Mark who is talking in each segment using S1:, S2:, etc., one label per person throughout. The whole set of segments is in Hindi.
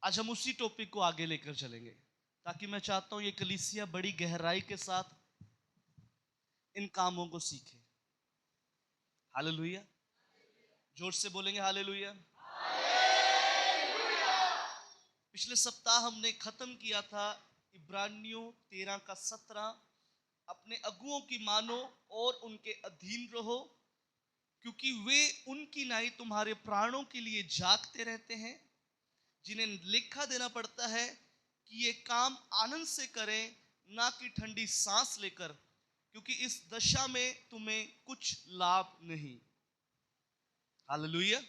S1: आज हम उसी टॉपिक को आगे लेकर चलेंगे, ताकि मैं चाहता हूं ये कलीसिया बड़ी गहराई के साथ इन कामों को सीखे। हालेलुया। जोर से बोलेंगे हालेलुया। पिछले सप्ताह हमने खत्म किया था इब्रानियों 13 का 17, अपने अगुओं की मानो और उनके अधीन रहो, क्योंकि वे उनकी नाई तुम्हारे प्राणों के लिए जागते रहते हैं, जिन्हें लेखा देना पड़ता है कि ये काम आनंद से करें, ना कि ठंडी सांस लेकर, क्योंकि इस दशा में तुम्हें कुछ लाभ नहीं। हालेलुया।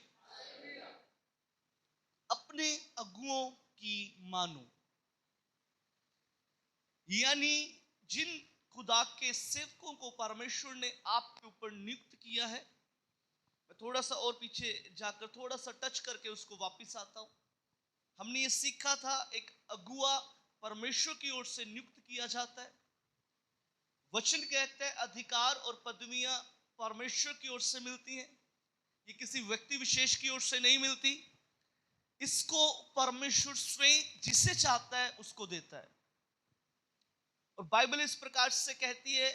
S1: अपने अगुओं की मानो, यानी जिन खुदा के सेवकों को परमेश्वर ने आपके ऊपर नियुक्त किया है। मैं थोड़ा सा और पीछे जाकर थोड़ा सा टच करके उसको वापस आता हूं। हमने ये सीखा था एक अगुआ परमेश्वर की ओर से नियुक्त किया जाता है। वचन कहते हैं अधिकार और पदवियां परमेश्वर की ओर से मिलती हैं, ये किसी व्यक्ति विशेष की ओर से नहीं मिलती। इसको परमेश्वर स्वयं जिसे चाहता है उसको देता है। और बाइबल इस प्रकार से कहती है,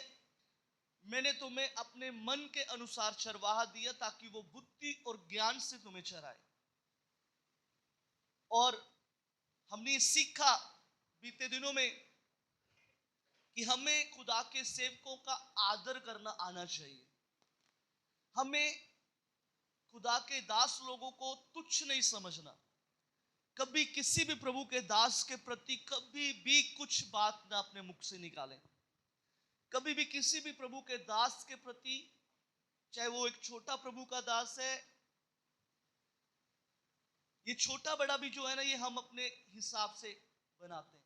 S1: मैंने तुम्हें अपने मन के अनुसार चरवाहा दिया ताकि वो बुद्धि और ज्ञान से तुम्हें चराए। और हमने सीखा बीते दिनों में कि हमें खुदा के सेवकों का आदर करना आना चाहिए। हमें खुदा के दास लोगों को तुच्छ नहीं समझना। कभी किसी भी प्रभु के दास के प्रति कभी भी कुछ बात ना अपने मुख से निकालें। कभी भी किसी भी प्रभु के दास के प्रति, चाहे वो एक छोटा प्रभु का दास है, ये छोटा बड़ा भी जो है ना, ये हम अपने हिसाब से बनाते हैं।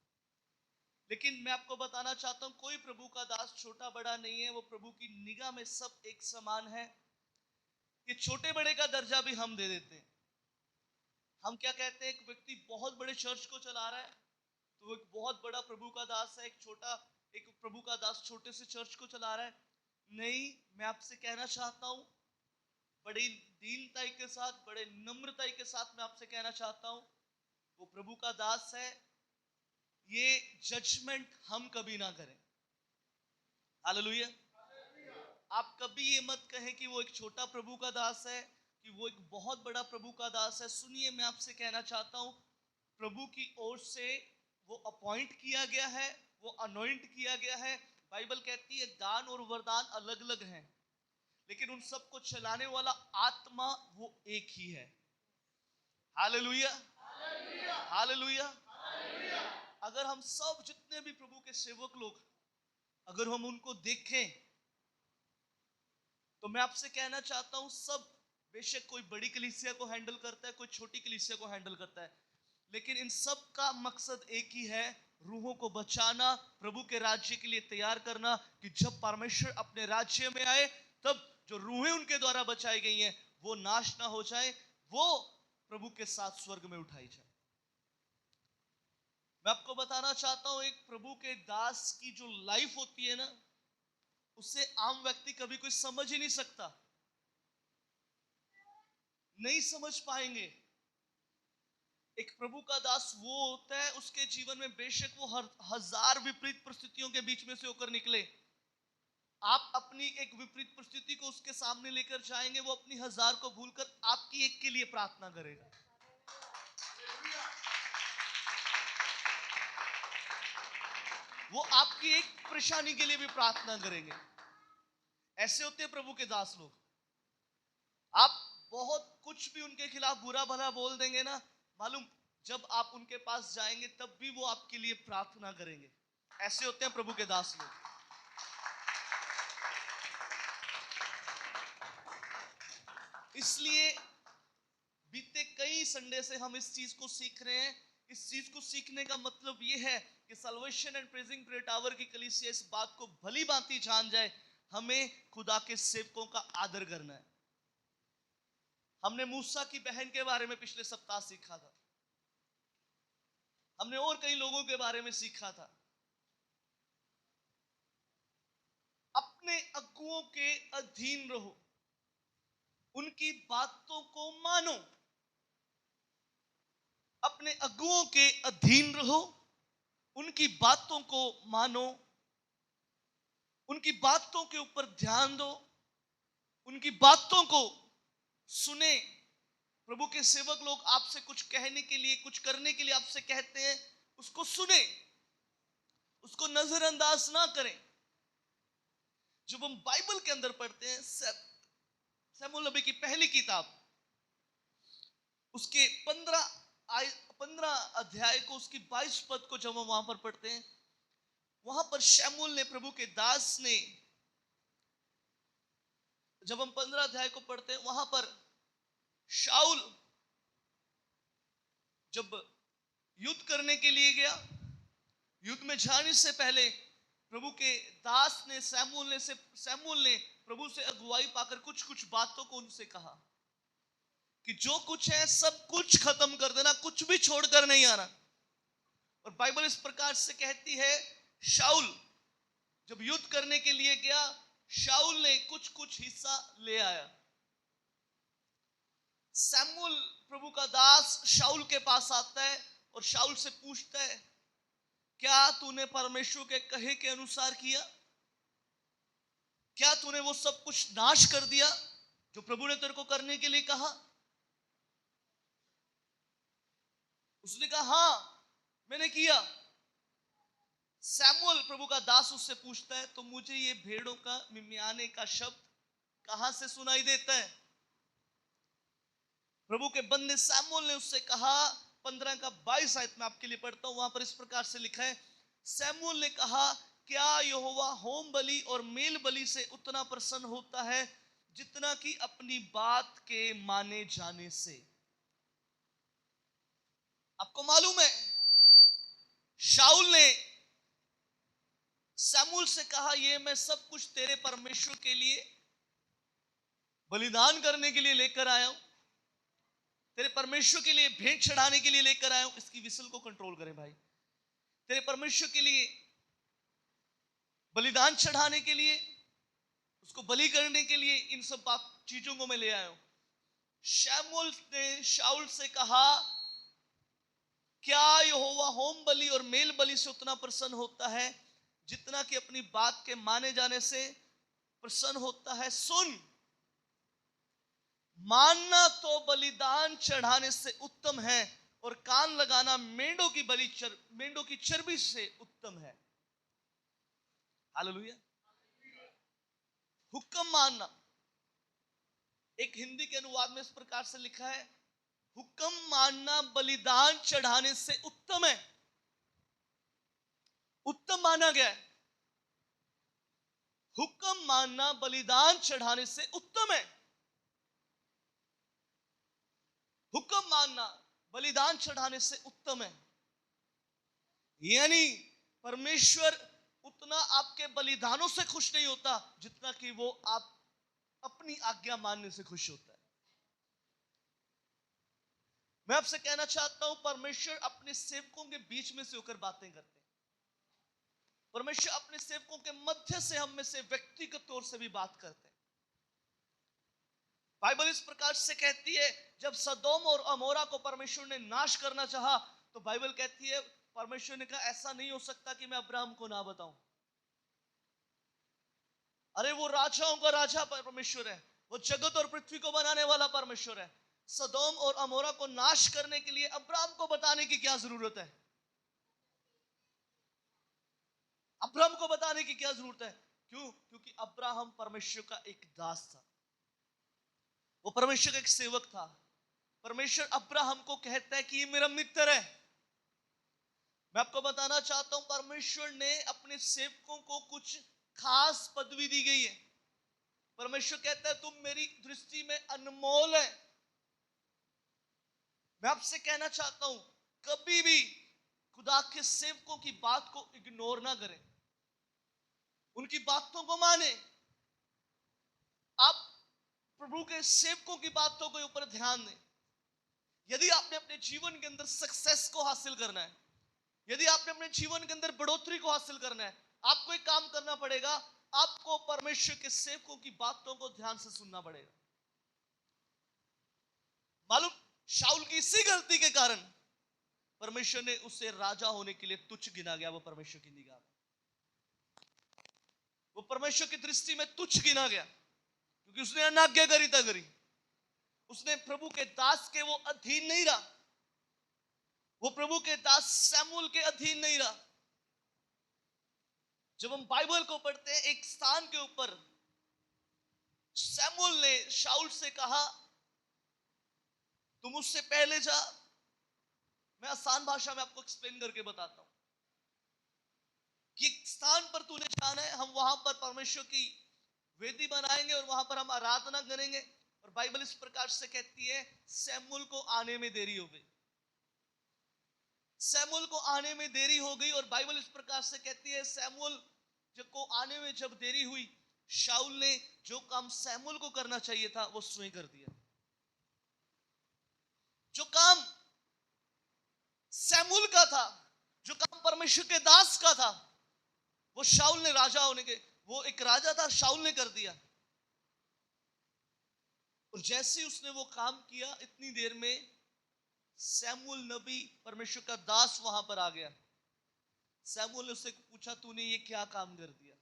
S1: लेकिन मैं आपको बताना चाहता हूं, कोई प्रभु का दास छोटा बड़ा नहीं है। वो प्रभु की निगाह में सब एक समान है। ये छोटे बड़े का दर्जा भी हम दे देते हैं। हम क्या कहते हैं, एक व्यक्ति बहुत बड़े चर्च को चला रहा है तो वो एक बहुत बड़ा प्रभु का दास है। एक प्रभु का दास छोटे से चर्च को चला रहा है। नहीं, मैं आपसे कहना चाहता हूं, बड़ी दीनताई के साथ, बड़े नम्रताई के साथ मैं आपसे कहना चाहता हूं, वो प्रभु का दास है। ये जजमेंट हम कभी ना करें। हालेलुया। आप कभी ये मत कहें कि वो एक छोटा प्रभु का दास है, कि वो एक बहुत बड़ा प्रभु का दास है। सुनिए, मैं आपसे कहना चाहता हूं, प्रभु की ओर से वो अपॉइंट किया गया है, वो अनॉइंट किया गया है। बाइबल कहती है दान और वरदान अलग अलग हैं, लेकिन उन सबको चलाने वाला आत्मा वो एक ही है। Hallelujah, hallelujah. अगर हम सब जितने भी प्रभु के सेवक लोग, अगर हम उनको देखें, तो मैं आपसे कहना चाहता हूं, सब बेशक कोई बड़ी कलीसिया को हैंडल करता है, कोई छोटी कलीसिया को हैंडल करता है, लेकिन इन सब का मकसद एक ही है, रूहों को बचाना, प्रभु के राज्य के लिए तैयार करना, कि जब परमेश्वर अपने राज्य में आए तब जो रूहें उनके द्वारा बचाई गई हैं वो नाश ना हो जाए, वो प्रभु के साथ स्वर्ग में उठाई जाए। मैं आपको बताना चाहता हूं, एक प्रभु के दास की जो लाइफ होती है ना, उससे आम व्यक्ति कभी कोई समझ ही नहीं सकता, नहीं समझ पाएंगे। एक प्रभु का दास वो होता है, उसके जीवन में बेशक वो हर हजार विपरीत परिस्थितियों के बीच में से होकर निकले। आप अपनी एक विपरीत परिस्थिति को उसके सामने लेकर जाएंगे, वो अपनी हजार को भूलकर आपकी एक के लिए प्रार्थना करेगा। वो आपकी एक परेशानी के लिए भी प्रार्थना करेंगे। ऐसे होते हैं प्रभु के दास लोग। आप बहुत कुछ भी उनके खिलाफ बुरा भला बोल देंगे ना, मालूम, जब आप उनके पास जाएंगे तब भी वो आपके लिए प्रार्थना करेंगे। ऐसे होते हैं प्रभु के दास लोग। इसलिए बीते कई संडे से हम इस चीज को सीख रहे हैं। इस चीज को सीखने का मतलब यह है कि salvation and praising prayer tower की कलीसिया इस बात को भली भांति जान जाए, हमें खुदा के सेवकों का आदर करना है। हमने मूसा की बहन के बारे में पिछले सप्ताह सीखा था। हमने और कई लोगों के बारे में सीखा था। अपने अगुओं के अधीन रहो, उनकी बातों को मानो। अपने अगुओं के अधीन रहो, उनकी बातों को मानो, उनकी बातों के ऊपर ध्यान दो, उनकी बातों को सुने। प्रभु के सेवक लोग आपसे कुछ कहने के लिए, कुछ करने के लिए आपसे कहते हैं, उसको सुने, उसको नजरअंदाज ना करें। जब हम बाइबल के अंदर पढ़ते हैं, शमूएल नबी की पहली किताब, उसके 15 अध्याय को, उसकी 22 पद को जब हम वहां पर पढ़ते हैं, वहां पर शमूएल ने, प्रभु के दास ने, जब हम 15 अध्याय को पढ़ते हैं, वहां पर शाऊल जब युद्ध करने के लिए गया, युद्ध में जाने से पहले प्रभु के दास ने, शमूएल ने प्रभु से अगुवाई पाकर कुछ कुछ बातों को उनसे कहा कि जो कुछ है सब कुछ खत्म कर देना, कुछ भी छोड़कर नहीं आना। और बाइबल इस प्रकार से कहती है, शाऊल जब युद्ध करने के लिए गया, शाऊल ने कुछ कुछ हिस्सा ले आया। शमूएल प्रभु का दास शाऊल के पास आता है और शाऊल से पूछता है, क्या तूने परमेश्वर के कहे के अनुसार किया? क्या तूने वो सब कुछ नाश कर दिया जो प्रभु ने तेरे को करने के लिए कहा? उसने कहा, हाँ मैंने किया। शमूएल प्रभु का दास उससे पूछता है, तो मुझे ये भेड़ों का मिमियाने का शब्द कहां से सुनाई देता है? प्रभु के बंदे शमूएल ने उससे कहा, 15 का 22 आयत में आपके लिए पढ़ता हूं, वहां पर इस प्रकार से लिखा है, शमूएल ने कहा, क्या यहोवा होम बलि और मेल बलि से उतना प्रसन्न होता है जितना कि अपनी बात के माने जाने से? आपको मालूम है, शाऊल ने शमूएल से कहा, ये मैं सब कुछ तेरे परमेश्वर के लिए बलिदान करने के लिए लेकर आया हूं, तेरे परमेश्वर के लिए भेंट चढ़ाने के लिए लेकर आया हूं। इसकी विसल को कंट्रोल करें भाई। तेरे परमेश्वर के लिए बलिदान चढ़ाने के लिए, उसको बलि करने के लिए, इन सब चीजों को मैं ले आया हूं। शमूएल ने शाऊल से कहा, क्या यहोवा होम बलि और मेल बलि से उतना प्रसन्न होता है जितना कि अपनी बात के माने जाने से प्रसन्न होता है? सुन, मानना तो बलिदान चढ़ाने से उत्तम है और कान लगाना मेंढों की चर्बी से उत्तम है। हालेलुया। हुक्म मानना, एक हिंदी के अनुवाद में इस प्रकार से लिखा है, हुक्म मानना बलिदान चढ़ाने से उत्तम है। उत्तम माना गया है, हुक्म मानना बलिदान चढ़ाने से उत्तम है। हुक्म मानना बलिदान चढ़ाने से उत्तम है। यानी परमेश्वर उतना आपके बलिदानों से खुश नहीं होता जितना कि वो आप अपनी आज्ञा मानने से खुश होता है। मैं आपसे कहना चाहता हूं, परमेश्वर अपने सेवकों के बीच में से होकर बातें करते हैं। परमेश्वर अपने सेवकों के मध्य से, हम में से व्यक्तिगत तौर से भी बात करते हैं। बाइबल इस प्रकार से कहती है, जब सदोम और अमोरा को परमेश्वर ने नाश करना चाहा, तो बाइबल कहती है, परमेश्वर ने कहा, ऐसा नहीं हो सकता कि मैं अब्राहम को ना बताऊं। अरे वो राजाओं का राजा परमेश्वर है, वो जगत और पृथ्वी को बनाने वाला परमेश्वर है। सदोम और अमोरा को नाश करने के लिए अब्राहम को बताने की क्या जरूरत है? अब्राहम को बताने की क्या जरूरत है? क्यों? क्योंकि अब्राहम परमेश्वर का एक दास था, वो परमेश्वर का एक सेवक था। परमेश्वर अब्राहम को कहता है कि ये मेरा मित्र है। मैं आपको बताना चाहता हूं, परमेश्वर ने अपने सेवकों को कुछ खास पदवी दी गई है। परमेश्वर कहता है, तुम मेरी दृष्टि में अनमोल है। मैं आपसे कहना चाहता हूं, कभी भी खुदा के सेवकों की बात को इग्नोर ना करें, उनकी बातों को माने। आप प्रभु के सेवकों की बातों के ऊपर ध्यान दें। यदि आपने अपने जीवन के अंदर सक्सेस को हासिल करना है, यदि आपने अपने जीवन के अंदर बढ़ोतरी को हासिल करना है, आपको एक काम करना पड़ेगा, आपको परमेश्वर के सेवकों की बातों को ध्यान से सुनना पड़ेगा। मालूम, शाऊल की इसी गलती के कारण परमेश्वर ने उसे राजा होने के लिए तुच्छ गिना गया। वो परमेश्वर की निगाह में, वो परमेश्वर की दृष्टि में तुच्छ गिना गया, क्योंकि उसने अनाज्ञाकारिता करी। उसने प्रभु के दास के वो अधीन नहीं रहा, वो प्रभु के दास शमूएल के अधीन नहीं रहा। जब हम बाइबल को पढ़ते हैं, एक स्थान के ऊपर शमूएल ने शाऊल से कहा, तुम उससे पहले जा। मैं आसान भाषा में आपको एक्सप्लेन करके बताता हूं कि एक स्थान पर तूने जाना है, हम वहां पर परमेश्वर की वेदी बनाएंगे और वहां पर हम आराधना करेंगे। और बाइबल इस प्रकार से कहती है, शमूएल को आने में देरी हो गई। शमूएल को आने में देरी हो गई और बाइबल इस प्रकार से कहती है, शमूएल को आने में जब देरी हुई, शाऊल ने जो काम शमूएल को करना चाहिए था वो स्वयं कर दिया। जो काम शमूएल का था, जो काम परमेश्वर के दास का था, वो शाऊल ने राजा होने के, वो एक राजा था, शाऊल ने कर दिया। और जैसे उसने वो काम किया, इतनी देर में शमूएल नबी, परमेश्वर का दास वहां पर आ गया। शमूएल ने उससे पूछा, तूने ये क्या काम कर दिया?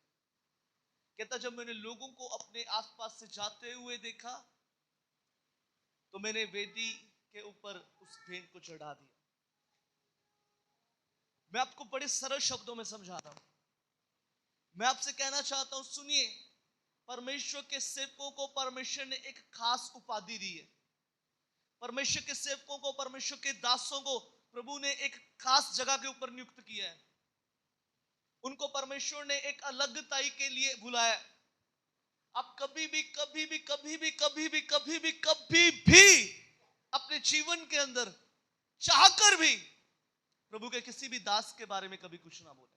S1: कहता, जब मैंने लोगों को अपने आसपास से जाते हुए देखा तो मैंने वेदी के ऊपर उस भेंट को चढ़ा दिया। मैं आपको बड़े सरल शब्दों में समझा रहा हूं। मैं आपसे कहना चाहता हूं, सुनिए, परमेश्वर के सेवकों को परमेश्वर ने एक खास उपाधि दी है। परमेश्वर के सेवकों को, परमेश्वर के दासों को प्रभु ने एक खास जगह के ऊपर नियुक्त किया है। उनको परमेश्वर ने एक अलगताई के लिए बुलाया। आप कभी भी कभी भी कभी भी कभी भी कभी भी कभी भी अपने जीवन के अंदर चाहकर भी प्रभु के किसी भी दास के बारे में कभी कुछ ना बोले।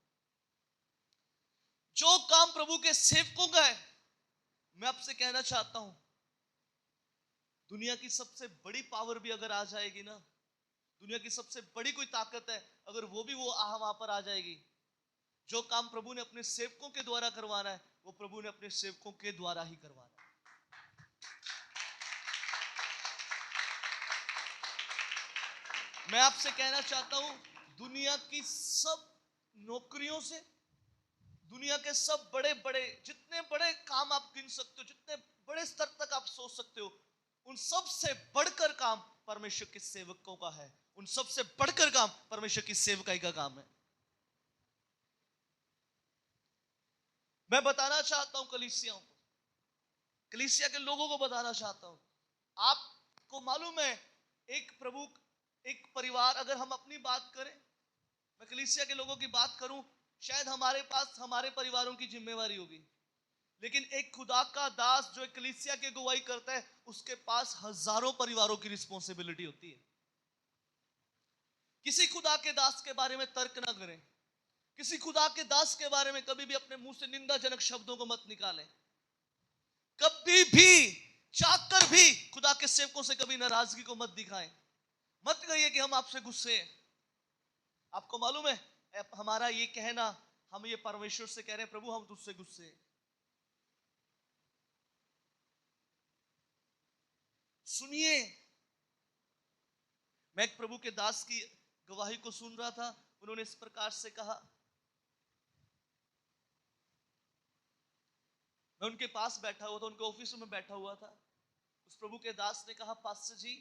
S1: जो काम प्रभु के सेवकों का है, मैं आपसे कहना चाहता हूं, दुनिया की सबसे बड़ी पावर भी अगर आ जाएगी ना, दुनिया की सबसे बड़ी कोई ताकत है, अगर वो भी वहां पर आ जाएगी, जो काम प्रभु ने अपने सेवकों के द्वारा करवाना है, वो प्रभु ने अपने सेवकों के द्वारा ही करवाना है। मैं आपसे कहना चाहता हूं, दुनिया की सब नौकरियों से, दुनिया के सब बड़े बड़े, जितने बड़े काम आप गिन सकते हो, जितने बड़े स्तर तक आप सोच सकते हो, उन सब से बढ़कर काम परमेश्वर के सेवकों का है। उन सब से बढ़कर काम परमेश्वर की सेवकाई का काम है। मैं बताना चाहता हूं कलीसियाओं को, कलीसिया के लोगों को बताना चाहता हूं, आपको मालूम है, एक प्रभु, एक परिवार, अगर हम अपनी बात करें, मैं कलीसिया के लोगों की बात करूं, शायद हमारे पास हमारे परिवारों की जिम्मेवारी होगी, लेकिन एक खुदा का दास जो एक कलीसिया की अगुवाई करता है, उसके पास हजारों परिवारों की रिस्पॉन्सिबिलिटी होती है। किसी खुदा के दास के बारे में तर्क ना करें, किसी खुदा के दास के बारे में कभी भी अपने मुंह से निंदाजनक शब्दों को मत निकालें। कभी भी चाहकर भी खुदा के सेवकों से कभी नाराजगी को मत दिखाएं। मत कहिए कि हम आपसे गुस्से हैं। आपको मालूम है, हमारा ये कहना, हम ये परमेश्वर से कह रहे हैं, प्रभु हम तुझसे गुस्से हैं। सुनिए, मैं एक प्रभु के दास की गवाही को सुन रहा था। उन्होंने इस प्रकार से कहा, मैं उनके पास बैठा हुआ था, उनके ऑफिस में बैठा हुआ था। उस प्रभु के दास ने कहा, पास्टर जी,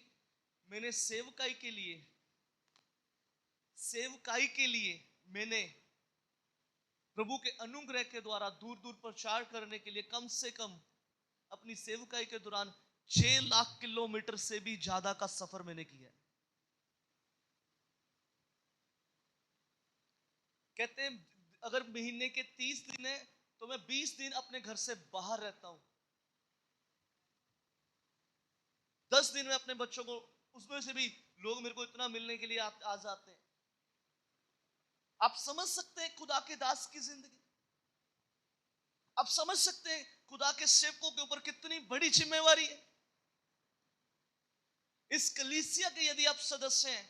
S1: मैंने सेवकाई के लिए मैंने प्रभु के अनुग्रह के द्वारा दूर दूर प्रचार करने के लिए कम से कम अपनी सेवकाई के दौरान 6 लाख किलोमीटर से भी ज्यादा का सफर मैंने किया है। कहते हैं, अगर महीने के 30 दिन है तो मैं 20 दिन अपने घर से बाहर रहता हूं। 10 दिन में अपने बच्चों को, उसमें से भी लोग मेरे को इतना मिलने के लिए आ जाते हैं। आप समझ सकते हैं खुदा के दास की जिंदगी, आप समझ सकते हैं खुदा के सेवकों के ऊपर कितनी बड़ी जिम्मेवारी है। इस कलीसिया के यदि आप सदस्य हैं,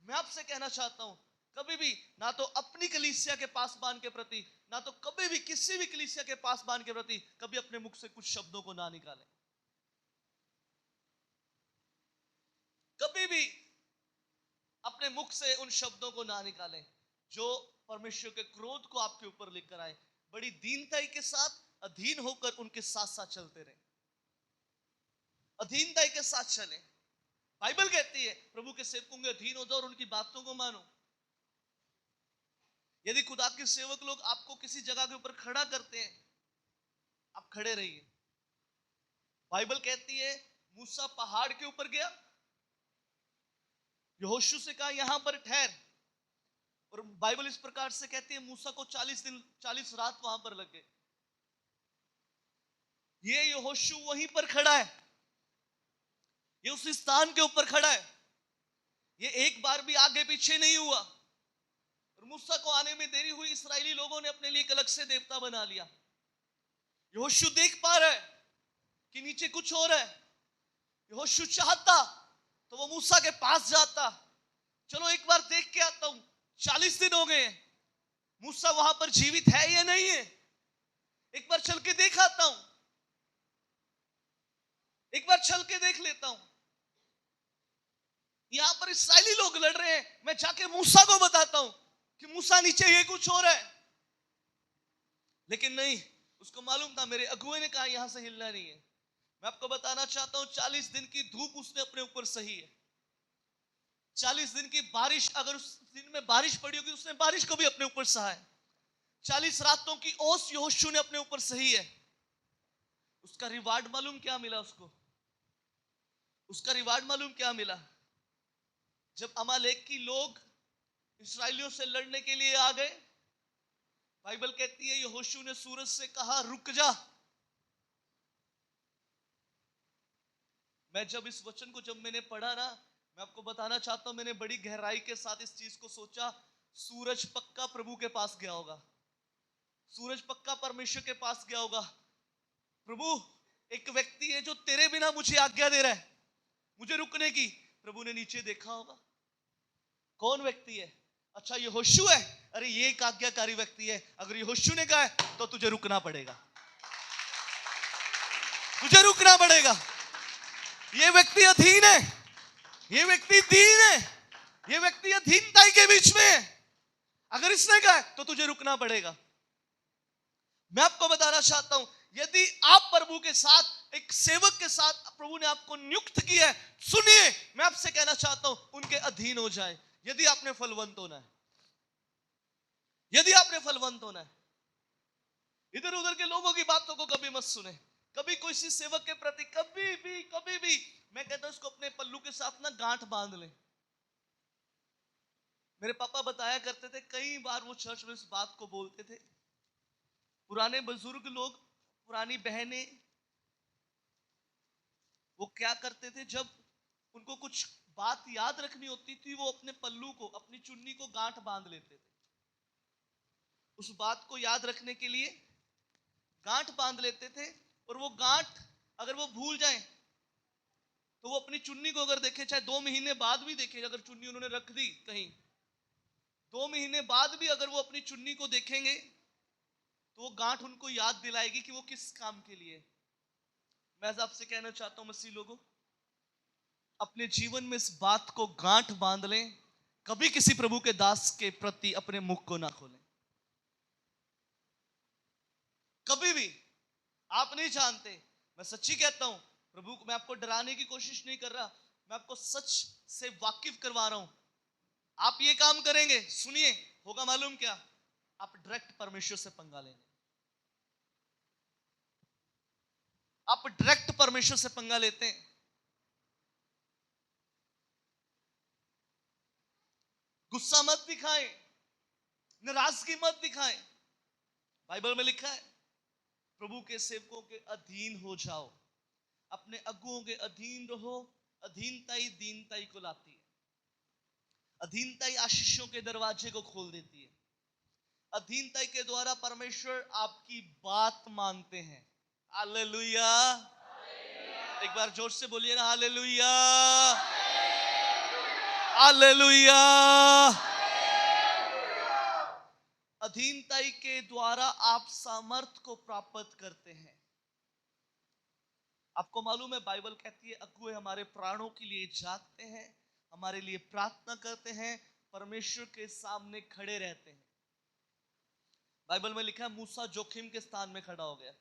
S1: मैं आपसे कहना चाहता हूं, कभी भी ना तो अपनी कलीसिया के पासबान के प्रति, ना तो कभी भी किसी भी कलीसिया के पासबान के प्रति कभी अपने मुख से कुछ शब्दों को ना निकालें। कभी भी अपने मुख से उन शब्दों को ना निकालें जो परमेश्वर के क्रोध को आपके ऊपर लेकर आए। बड़ी दीनताई के साथ अधीन होकर उनके साथ साथ चलते रहे, अधीनताई के साथ चले। बाइबल कहती है प्रभु के सेवकों के अधीन हो जाओ और उनकी बातों को मानो। यदि खुदा के सेवक लोग आपको किसी जगह के ऊपर खड़ा करते हैं, आप खड़े रहिए। बाइबल कहती है मूसा पहाड़ के ऊपर गया, यहोशू से कहा यहां पर ठहर, और बाइबल इस प्रकार से कहती है मूसा को 40 दिन 40 रात वहां पर लग गए। ये यहोशू वहीं पर खड़ा है, ये उस स्थान के ऊपर खड़ा है, ये एक बार भी आगे पीछे नहीं हुआ। और मूसा को आने में देरी हुई, इस्राएली लोगों ने अपने लिए एक अलग से देवता बना लिया। यहोशू देख पा रहा है कि नीचे कुछ हो रहा है। यहोशू चाहता तो वो मूसा के पास जाता, चलो एक बार देख के आता हूं, 40 दिन हो गए, मूसा वहां पर जीवित है या नहीं है, एक बार चल के देख आता हूं, एक बार चल के देख लेता हूं। यहां पर इस्राएली लोग लड़ रहे हैं, मैं जाके मूसा को बताता हूं कि मूसा नीचे ये कुछ हो रहा है। लेकिन नहीं, उसको मालूम था मेरे अगुए ने कहा यहां से हिलना नहीं है। मैं आपको बताना चाहता हूं 40 दिन की धूप उसने अपने ऊपर सही है, 40 दिन की बारिश अगर उस दिन में बारिश पड़ी होगी उसने बारिश को भी अपने ऊपर सहा है, 40 रातों की ओस यहोशू ने अपने ऊपर सही है। उसका रिवार्ड मालूम क्या मिला उसको? उसका रिवार्ड मालूम क्या मिला? जब अमालेक की लोग इस्राएलियों से लड़ने के लिए आ गए, बाइबल कहती है यहोशू ने सूरज से कहा रुक जा। मैं जब इस वचन को जब मैंने पढ़ा ना, मैं आपको बताना चाहता हूं मैंने बड़ी गहराई के साथ इस चीज को सोचा। सूरज पक्का प्रभु के पास गया होगा, सूरज पक्का परमेश्वर के पास गया होगा। प्रभु एक व्यक्ति है जो तेरे बिना मुझे आज्ञा दे रहा है मुझे रुकने की। प्रभु ने नीचे देखा होगा, कौन व्यक्ति है? अच्छा यहोशू है, अरे ये एक आज्ञाकारी व्यक्ति है, अगर यहोशू ने कहा है तो तुझे रुकना पड़ेगा, तुझे रुकना पड़ेगा। ये व्यक्ति अधीन है, ये व्यक्ति दीन है, ये व्यक्ति अधीनताई के बीच में है, अगर इसने कहा है तो तुझे रुकना पड़ेगा। मैं आपको बताना चाहता हूं यदि आप प्रभु के साथ एक सेवक के साथ प्रभु ने आपको नियुक्त किया है, सुनिए मैं आपसे कहना चाहता हूं उनके अधीन हो जाए। यदि आपने फलवंत होना है, यदि आपने फलवंत होना है, इधर उधर के लोगों की बातों को कभी मत सुने। कभी किसी सेवक के प्रति कभी भी मैं कहता हूं इसको अपने पल्लू के साथ ना गांठ बांध ले। मेरे पापा बताया करते थे, कई बार वो चर्च में इस बात को बोलते थे। पुराने बुजुर्ग लोग, पुरानी बहनें, वो क्या करते थे जब उनको कुछ बात याद रखनी होती थी वो अपने पल्लू को, अपनी चुन्नी को गांठ बांध लेते थे। उस बात को याद रखने के लिए गांठ बांध लेते थे, और वो गांठ अगर वो भूल जाए तो वो अपनी चुन्नी को अगर देखे, चाहे 2 महीने बाद भी देखे, अगर चुन्नी उन्होंने रख दी कहीं, 2 महीने बाद भी अगर वो अपनी चुन्नी को देखेंगे तो वो गांठ उनको याद दिलाएगी कि वो किस काम के लिए। मैं आपसे कहना चाहता हूं मसीह लोगों, अपने जीवन में इस बात को गांठ बांध लें, कभी किसी प्रभु के दास के प्रति अपने मुख को ना खोलें। कभी भी। आप नहीं जानते, मैं सच्ची कहता हूं, प्रभु को मैं आपको डराने की कोशिश नहीं कर रहा, मैं आपको सच से वाकिफ करवा रहा हूं। आप ये काम करेंगे, सुनिए होगा मालूम क्या? आप डायरेक्ट परमेश्वर से पंगा लेंगे, आप डायरेक्ट परमेश्वर से पंगा लेते हैं। गुस्सा मत दिखाएं, नाराजगी मत दिखाएं। बाइबल में लिखा है प्रभु के सेवकों के अधीन हो जाओ, अपने अगुओं के अधीन रहो। अधीनताई दीनताई को लाती है, अधीनताई आशीषों के दरवाजे को खोल देती है। अधीनताई के द्वारा परमेश्वर आपकी बात मानते हैं। हालेलुया, एक बार जोर से बोलिए ना, हालेलुया, हालेलुया। अधीनताई के द्वारा आप सामर्थ को प्राप्त करते हैं। आपको मालूम है बाइबल कहती है अगुए हमारे प्राणों के लिए जागते हैं, हमारे लिए प्रार्थना करते हैं, परमेश्वर के सामने खड़े रहते हैं। बाइबल में लिखा है मूसा जोखिम के स्थान में खड़ा हो गया।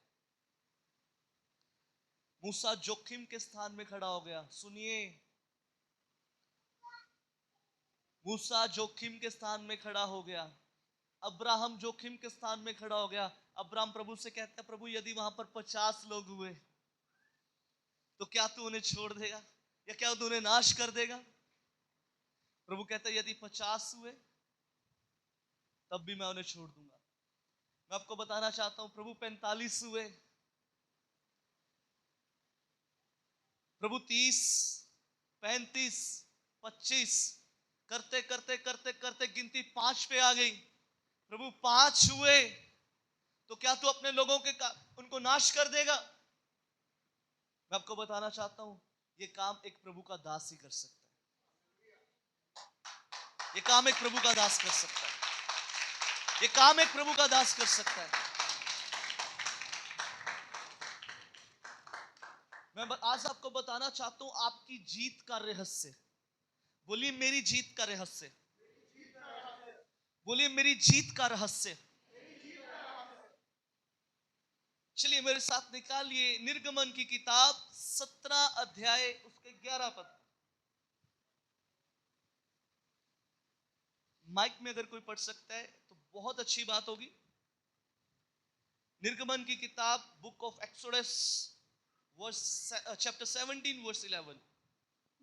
S1: मूसा जोखिम के स्थान में खड़ा हो गया। सुनिए, मूसा जोखिम के स्थान में खड़ा हो गया। अब्राहम जोखिम के स्थान में खड़ा हो गया। अब्राहम प्रभु से कहता है, प्रभु यदि वहां पर 50 लोग हुए तो क्या तू उन्हें छोड़ देगा या क्या तू उन्हें नाश कर देगा? प्रभु कहता है यदि 50 हुए तब भी मैं उन्हें छोड़ दूंगा। मैं आपको बताना चाहता हूं, प्रभु 45 हुए, प्रभु 30, 35, 25 करते करते करते करते गिनती 5 पे आ गई। प्रभु 5 हुए तो क्या तू अपने लोगों के उनको नाश कर देगा? मैं आपको बताना चाहता हूं, ये काम एक प्रभु का दास ही कर सकता है। ये काम एक प्रभु का दास कर सकता है। ये काम एक प्रभु का दास कर सकता है। मैं आज आपको बताना चाहता हूं आपकी जीत का रहस्य। बोलिए मेरी जीत का रहस्य। बोलिए मेरी जीत का रहस्य। चलिए मेरे साथ निकालिए निर्गमन की किताब 17 अध्याय उसके 11 पद। माइक में अगर कोई पढ़ सकता है तो बहुत अच्छी बात होगी। निर्गमन की किताब book of Exodus chapter 17 verse 11।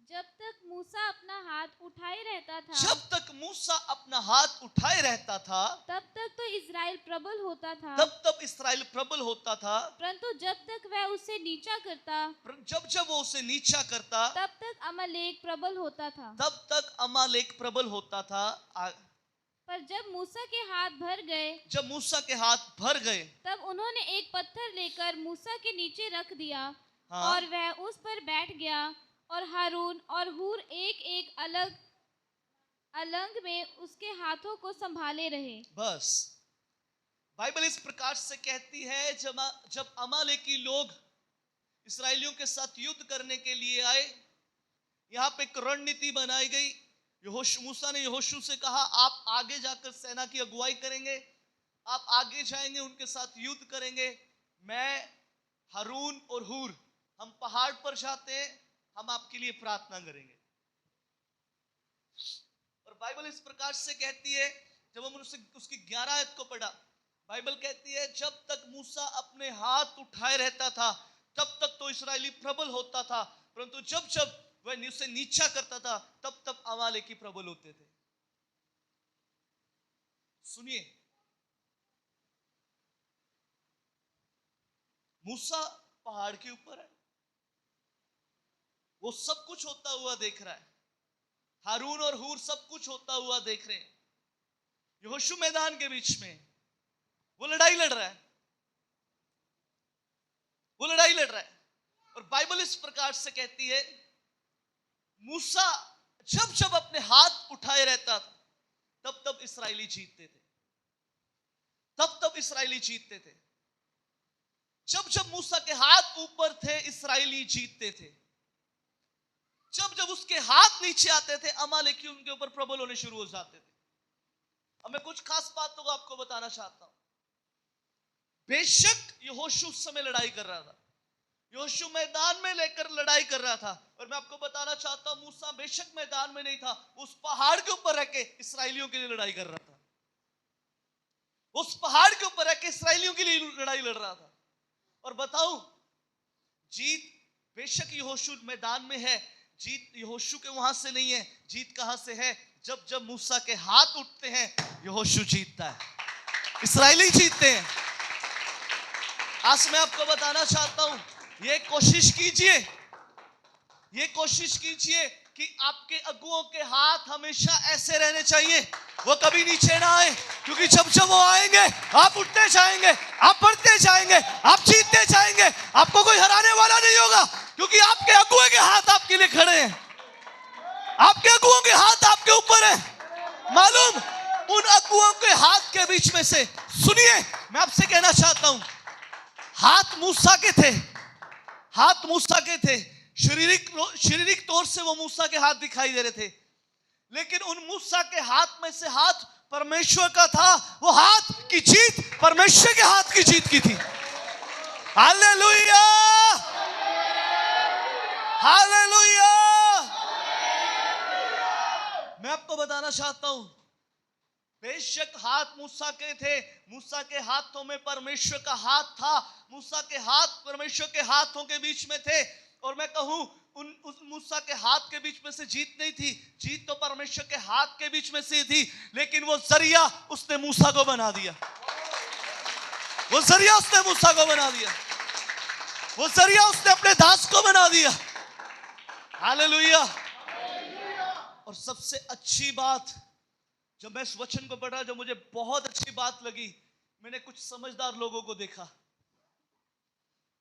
S2: जब तक मूसा अपना हाथ उठाए रहता था,
S1: जब तक मूसा अपना हाथ उठाए रहता था,
S2: तब तक तो इस्राएल प्रबल होता था।
S1: तब इस्राएल प्रबल होता था।
S2: परंतु जब तक वह उसे नीचा करता,
S1: जब वो उसे नीचा करता,
S2: तब तक अमालेक प्रबल होता था।
S1: तब तक अमालेक प्रबल होता था।
S2: पर जब मूसा के हाथ भर गए,
S1: जब मूसा के हाथ भर गए,
S2: तब उन्होंने एक पत्थर लेकर मूसा के नीचे रख दिया।
S1: हाँ।
S2: और वह उस पर बैठ गया और हारून और हूर एक एक अलग अलग में उसके हाथों को संभाले रहे।
S1: बस बाइबल इस प्रकार से कहती है, जब अमालेकी लोग इस्राएलियों के साथ युद्ध करने के लिए आए, यहां पे एक रणनीति बनाई गई। मूसा ने यहोशू से कहा आप आगे जाकर सेना की अगुवाई करेंगे, आप आगे जाएंगे, उनके साथ युद्ध करेंगे। मैं, हारून और हूर हम पहाड़ पर जाते हैं, हम आपके लिए प्रार्थना करेंगे। और बाइबल इस प्रकार से कहती है, जब हम उसकी 11 आयत को पढ़ा, बाइबल कहती है जब तक मूसा अपने हाथ उठाए रहता था तब तक तो इस्राएली प्रबल होता था, परंतु जब जब वह उसे नीचा करता था तब तब अमालेकी प्रबल होते थे। सुनिए, मूसा पहाड़ के ऊपर है, वो सब कुछ होता हुआ देख रहा है। हारून और हूर सब कुछ होता हुआ देख रहे हैं। यहोशू मैदान के बीच में वो लड़ाई लड़ रहा है, वो लड़ाई लड़ रहा है। और बाइबल इस प्रकार से कहती है, मूसा जब जब अपने हाथ उठाए रहता था तब तब इस्राएली जीतते थे, तब तब इस्राएली जीतते थे। जब जब मूसा के हाथ ऊपर थे इस्राएली जीतते थे। जब जब उसके हाथ नीचे आते थे अमालेकी उनके ऊपर प्रबल होने शुरू हो जाते थे। अब मैं कुछ खास बातों को आपको बताना चाहता हूं। बेशक यहोशू उस समय लड़ाई कर रहा था, यहोशू मैदान में लेकर लड़ाई कर रहा था, और मैं आपको बताना चाहता हूं मूसा बेशक मैदान में नहीं था, उस पहाड़ के ऊपर रह के इस्राएलियों के लिए लड़ाई कर रहा था। उस पहाड़ के ऊपर रह के इस्राएलियों के लिए लड़ाई लड़ रहा था। और बताऊं, जीत बेशक यहोशू मैदान में है, जीत यहोशू के वहां से नहीं है। जीत कहां से है? जब जब मूसा के हाथ उठते हैं यहोशू जीतता है, इस्राएली जीतते हैं। आज मैं आपको बताना चाहता हूं, ये कोशिश कीजिए, ये कोशिश कीजिए कि आपके अगुओं के हाथ हमेशा ऐसे रहने चाहिए, वो कभी नीचे ना आए, क्योंकि जब जब वो आएंगे आप उठते जाएंगे, आप बढ़ते जाएंगे, आप जीतते जाएंगे, आपको कोई हराने वाला नहीं होगा, क्योंकि आपके अगुओं के हाथ आपके लिए खड़े हैं, आपके अगुओं के हाथ आपके ऊपर है। मालूम, उन अगुओं के हाथ के बीच में से, सुनिए मैं आपसे कहना चाहता हूं, हाथ मूसा के थे, हाथ मूसा के थे, शारीरिक तौर से वो मूसा के हाथ दिखाई दे रहे थे, लेकिन उन मूसा के हाथ में से हाथ परमेश्वर का था। वो हाथ की जीत परमेश्वर के हाथ की जीत की थी। Hallelujah, hallelujah. मैं आपको बताना चाहता हूं, बेशक हाथ मूसा के थे, मूसा के हाथों में परमेश्वर का हाथ था, मूसा के हाथ परमेश्वर के हाथों के बीच में थे। और मैं कहूं उस मूसा के हाथ के बीच में से जीत नहीं थी, जीत तो परमेश्वर के हाथ के बीच में से थी, लेकिन वो जरिया उसने मूसा को बना दिया। वो जरिया उसने मूसा को बना दिया, वो जरिया उसने अपने दास को बना दिया। हालेलुया। और सबसे अच्छी बात, जब मैं इस वचन को पढ़ा, जब मुझे बहुत अच्छी बात लगी, मैंने कुछ समझदार लोगों को देखा।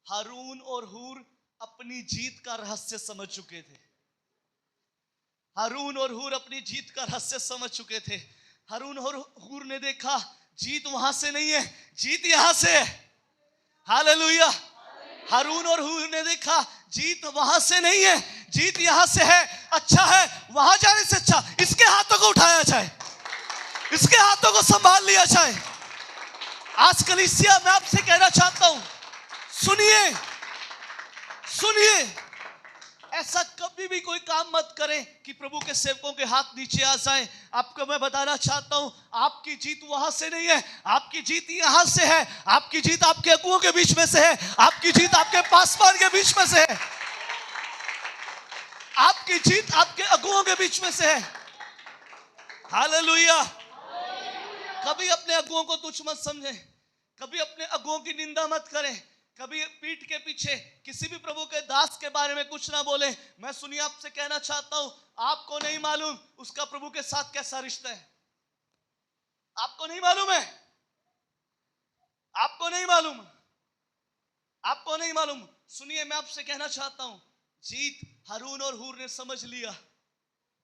S1: हारून और हूर अपनी जीत का रहस्य समझ चुके थे। हारून और हूर अपनी जीत का रहस्य समझ चुके थे। हारून और हूर ने देखा जीत वहां से नहीं है, जीत यहां से है। हालेलुया। हारून और हूर ने देखा जीत वहां से नहीं है, जीत यहां से है। अच्छा है, वहां जाने से अच्छा इसके हाथों को उठाया जाए, इसके हाथों को संभाल लिया जाए। आज कलीसिया, मैं आपसे कहना चाहता हूं, सुनिए, सुनिए, ऐसा कभी भी कोई काम मत करें कि प्रभु के सेवकों के हाथ नीचे आ जाएं। आपको मैं बताना चाहता हूं, आपकी जीत वहां से नहीं है, आपकी जीत यहां से है। आपकी जीत आपके अगुओं के बीच में से है, आपकी जीत आपके पासवान के बीच में से है, आपकी जीत आपके अगुओं के बीच में से है। हालेलुया। कभी अपने अगुओं को तुच्छ मत समझें, कभी अपने अगुओं की निंदा मत करें, कभी पीठ के पीछे किसी भी प्रभु के दास के बारे में कुछ ना बोले। मैं सुनिए आपसे कहना चाहता हूं, आपको नहीं मालूम उसका प्रभु के साथ कैसा रिश्ता है, आपको नहीं मालूम है, आपको नहीं मालूम, आपको नहीं मालूम। सुनिए, मैं आपसे कहना चाहता हूं, जीत हारून और हूर ने समझ लिया,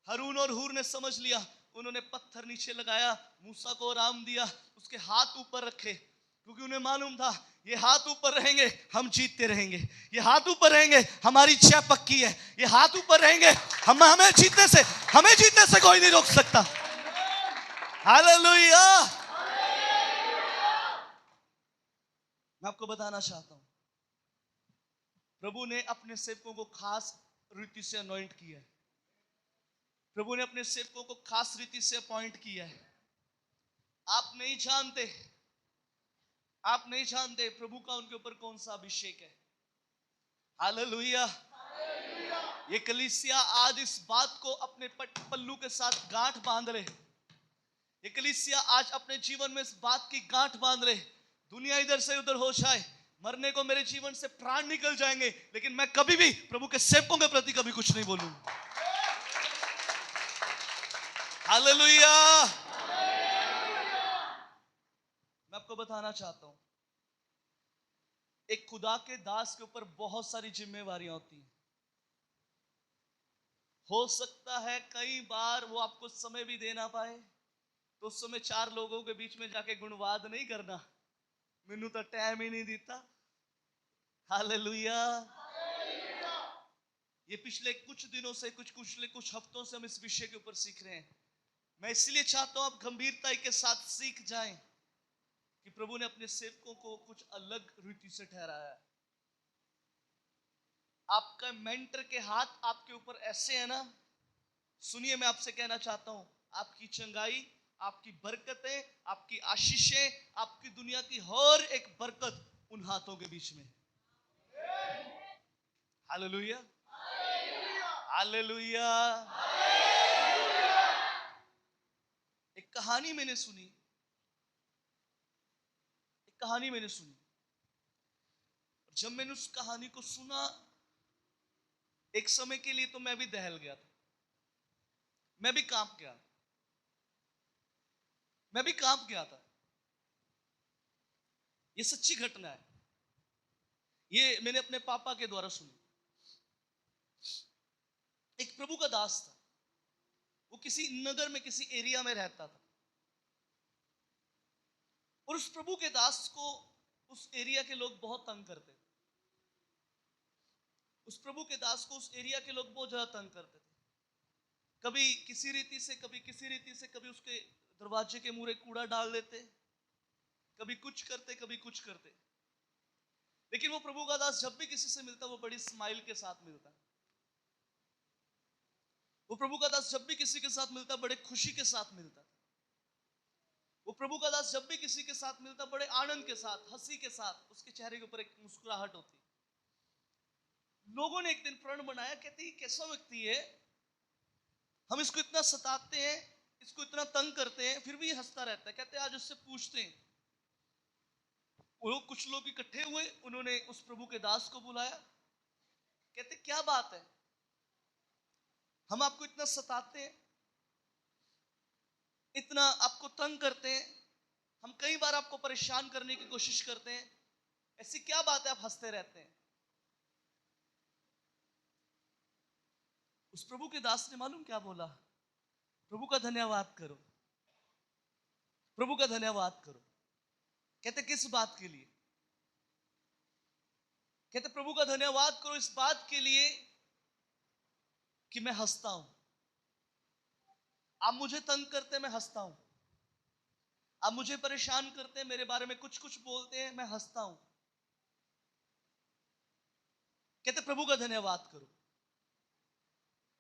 S1: हारून और हूर ने समझ लिया। उन्होंने पत्थर नीचे लगाया, मूसा को आराम दिया, उसके हाथ ऊपर रखे, क्योंकि उन्हें मालूम था ये हाथ ऊपर रहेंगे हम जीतते रहेंगे, ये हाथ ऊपर रहेंगे हमारी जय पक्की है, ये हाथ ऊपर रहेंगे हमें जीतने से कोई नहीं रोक सकता। हालेलुया। मैं आपको बताना चाहता हूं, प्रभु ने अपने सेवकों को खास रीति से अनॉइंट किया है, प्रभु ने अपने सेवकों को खास रीति से अपॉइंट किया है। आप नहीं जानते, आप नहीं जानते प्रभु का उनके ऊपर कौन सा अभिषेक है। हालेलुया। ये कलीसिया आज इस बात को अपने पल्लू के साथ गांठ बांध ले, ये कलीसिया आज अपने जीवन में इस बात की गांठ बांध ले। दुनिया इधर से उधर हो जाए, मरने को मेरे जीवन से प्राण निकल जाएंगे, लेकिन मैं कभी भी प्रभु के सेवकों के प्रति कभी कुछ नहीं बोलूंगा। हालेलुया। मैं आपको बताना चाहता हूं, एक खुदा के दास के ऊपर बहुत सारी जिम्मेवारियां होती हैं। हो सकता है कई बार वो आपको समय भी देना पाए, तो उस समय 4 लोगों के बीच में जाके गुणवाद नहीं करना, मैनू तो टाइम ही नहीं देता। हालेलुया। ये पिछले कुछ दिनों से कुछ हफ्तों से हम इस विषय के ऊपर सीख रहे हैं। मैं इसलिए चाहता हूं आप गंभीरता के साथ सीख जाएं कि प्रभु ने अपने सेवकों को कुछ अलग रीति से ठहराया है। आपका मेंटर के हाथ आपके ऊपर ऐसे है ना, सुनिए, मैं आपसे कहना चाहता हूं, आपकी चंगाई, आपकी बरकतें, आपकी आशीषें, आपकी दुनिया की हर एक बरकत उन हाथों के बीच में। Hallelujah, hallelujah. एक कहानी मैंने सुनी, जब मैंने उस कहानी को सुना, एक समय के लिए तो मैं भी दहल गया था, मैं भी कांप गया था। ये सच्ची घटना है, ये मैंने अपने पापा के द्वारा सुनी। एक प्रभु का दास था, वो किसी नगर में किसी एरिया में रहता था, और उस प्रभु के दास को उस एरिया के लोग बहुत तंग करते थे। उस प्रभु के दास को उस एरिया के लोग बहुत ज्यादा तंग करते थे। कभी किसी रीति से, कभी किसी रीति से, कभी उसके दरवाजे के मुंह कूड़ा डाल देते, कभी कुछ करते, कभी कुछ करते। लेकिन वो प्रभु का दास जब भी किसी से मिलता वो बड़ी स्माइल के साथ मिलता। वो प्रभु का दास जब भी किसी के साथ मिलता बड़े खुशी के साथ मिलता। वो प्रभु का दास जब भी किसी के साथ मिलता बड़े आनंद के साथ, हंसी के साथ, उसके चेहरे के ऊपर एक मुस्कुराहट होती। लोगों ने एक दिन प्रण बनाया, कहते हैं कैसा व्यक्ति है, हम इसको इतना सताते हैं, इसको इतना तंग करते हैं, फिर भी ये हंसता रहता है। कहते हैं आज उससे पूछते हैं। वो कुछ लोग इकट्ठे हुए, उन्होंने उस प्रभु के दास को बुलाया। कहते क्या बात है, हम आपको इतना सताते हैं, इतना आपको तंग करते हैं, हम कई बार आपको परेशान करने की कोशिश करते हैं, ऐसी क्या बात है आप हंसते रहते हैं? उस प्रभु के दास ने मालूम क्या बोला? प्रभु का धन्यवाद करो, प्रभु का धन्यवाद करो। कहते किस बात के लिए? कहते प्रभु का धन्यवाद करो इस बात के लिए कि मैं हंसता हूं। आप मुझे तंग करते हैं, मैं हंसता हूं। आप मुझे परेशान करते हैं, मेरे बारे में कुछ कुछ बोलते हैं, मैं हंसता हूं। कहते प्रभु का धन्यवाद करो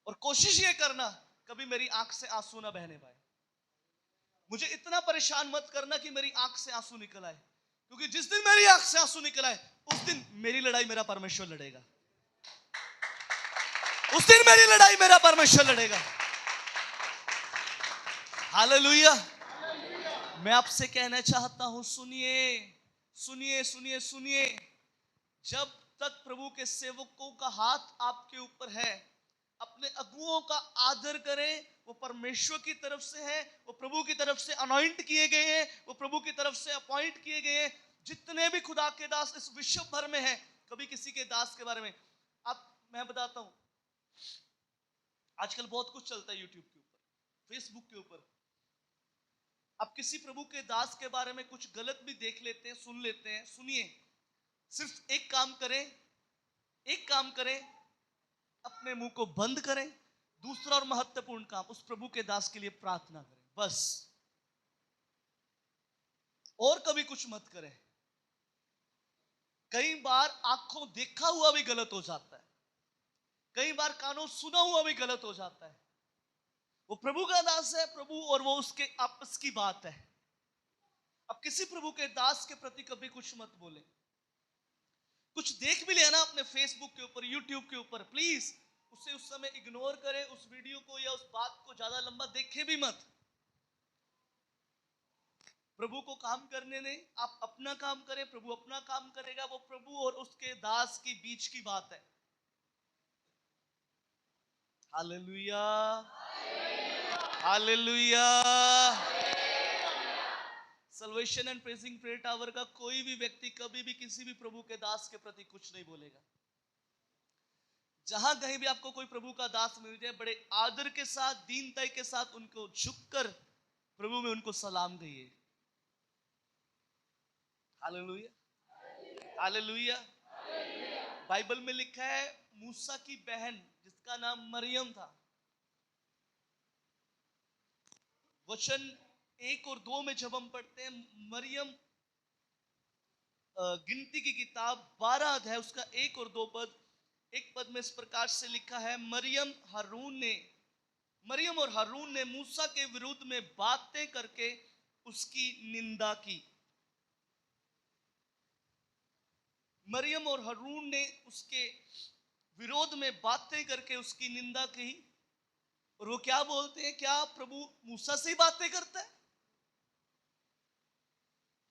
S1: और कोशिश ये करना कभी मेरी आंख से आंसू ना बहने पाए। मुझे इतना परेशान मत करना कि मेरी आंख से आंसू निकल आए, क्योंकि जिस दिन मेरी आंख से आंसू निकल आए उस दिन मेरी लड़ाई मेरा परमेश्वर लड़ेगा। उस दिन मेरी लड़ाई मेरा परमेश्वर लड़ेगा। हालेलुया। मैं आपसे कहना चाहता हूं, सुनिए सुनिए सुनिए सुनिए, जब तक प्रभु के सेवकों का हाथ आपके ऊपर है, अपने अगुओं का आदर करें। वो परमेश्वर की तरफ से है, वो प्रभु की तरफ से अनॉइंट किए गए हैं, वो प्रभु की तरफ से अपॉइंट किए गए हैं। जितने भी खुदा के दास इस विश्व भर में हैं, कभी किसी के दास के बारे में मैं बताता हूं, आजकल बहुत कुछ चलता है यूट्यूब के ऊपर, फेसबुक के ऊपर। आप किसी प्रभु के दास के बारे में कुछ गलत भी देख लेते हैं, सुन लेते हैं। सुनिए, सिर्फ एक काम करें, अपने मुंह को बंद करें। दूसरा और महत्वपूर्ण काम, उस प्रभु के दास के लिए प्रार्थना करें, बस। और कभी कुछ मत करें। कई बार आंखों देखा हुआ भी गलत हो जाता है, कई बार कानों सुना हुआ भी गलत हो जाता है। वो प्रभु का दास है, प्रभु और वो उसके आपस की बात है। अब किसी प्रभु के दास के प्रति कभी कुछ मत बोले। कुछ देख भी लिया ना अपने फेसबुक के ऊपर, यूट्यूब के ऊपर, प्लीज उसे उस समय इग्नोर करें, उस वीडियो को या उस बात को ज्यादा लंबा देखे भी मत। प्रभु को काम करने दें, आप अपना काम करें, प्रभु अपना काम करेगा। वो प्रभु और उसके दास के बीच की बात है। Hallelujah, hallelujah. Salvation and praising prayer tower का कोई भी व्यक्ति कभी भी किसी भी प्रभु के दास के प्रति कुछ नहीं बोलेगा। जहां कहीं भी आपको कोई प्रभु का दास मिल जाए, बड़े आदर के साथ, दीनता के साथ उनको झुककर प्रभु में उनको सलाम कहिए। Hallelujah, hallelujah. बाइबल में लिखा है, मूसा की बहन जिसका नाम मरियम था, वचन 1 और 2 में जब हम पढ़ते हैं, मरियम, गिनती की किताब 12 अध्याय उसका 1 और 2 पद, एक पद में इस प्रकार से लिखा है, मरियम और हारून ने मूसा के विरुद्ध में बातें करके उसकी निंदा की। मरियम और हारून ने उसके विरोध में बातें करके उसकी निंदा की। और वो क्या बोलते हैं, क्या प्रभु मूसा से ही बातें करता है?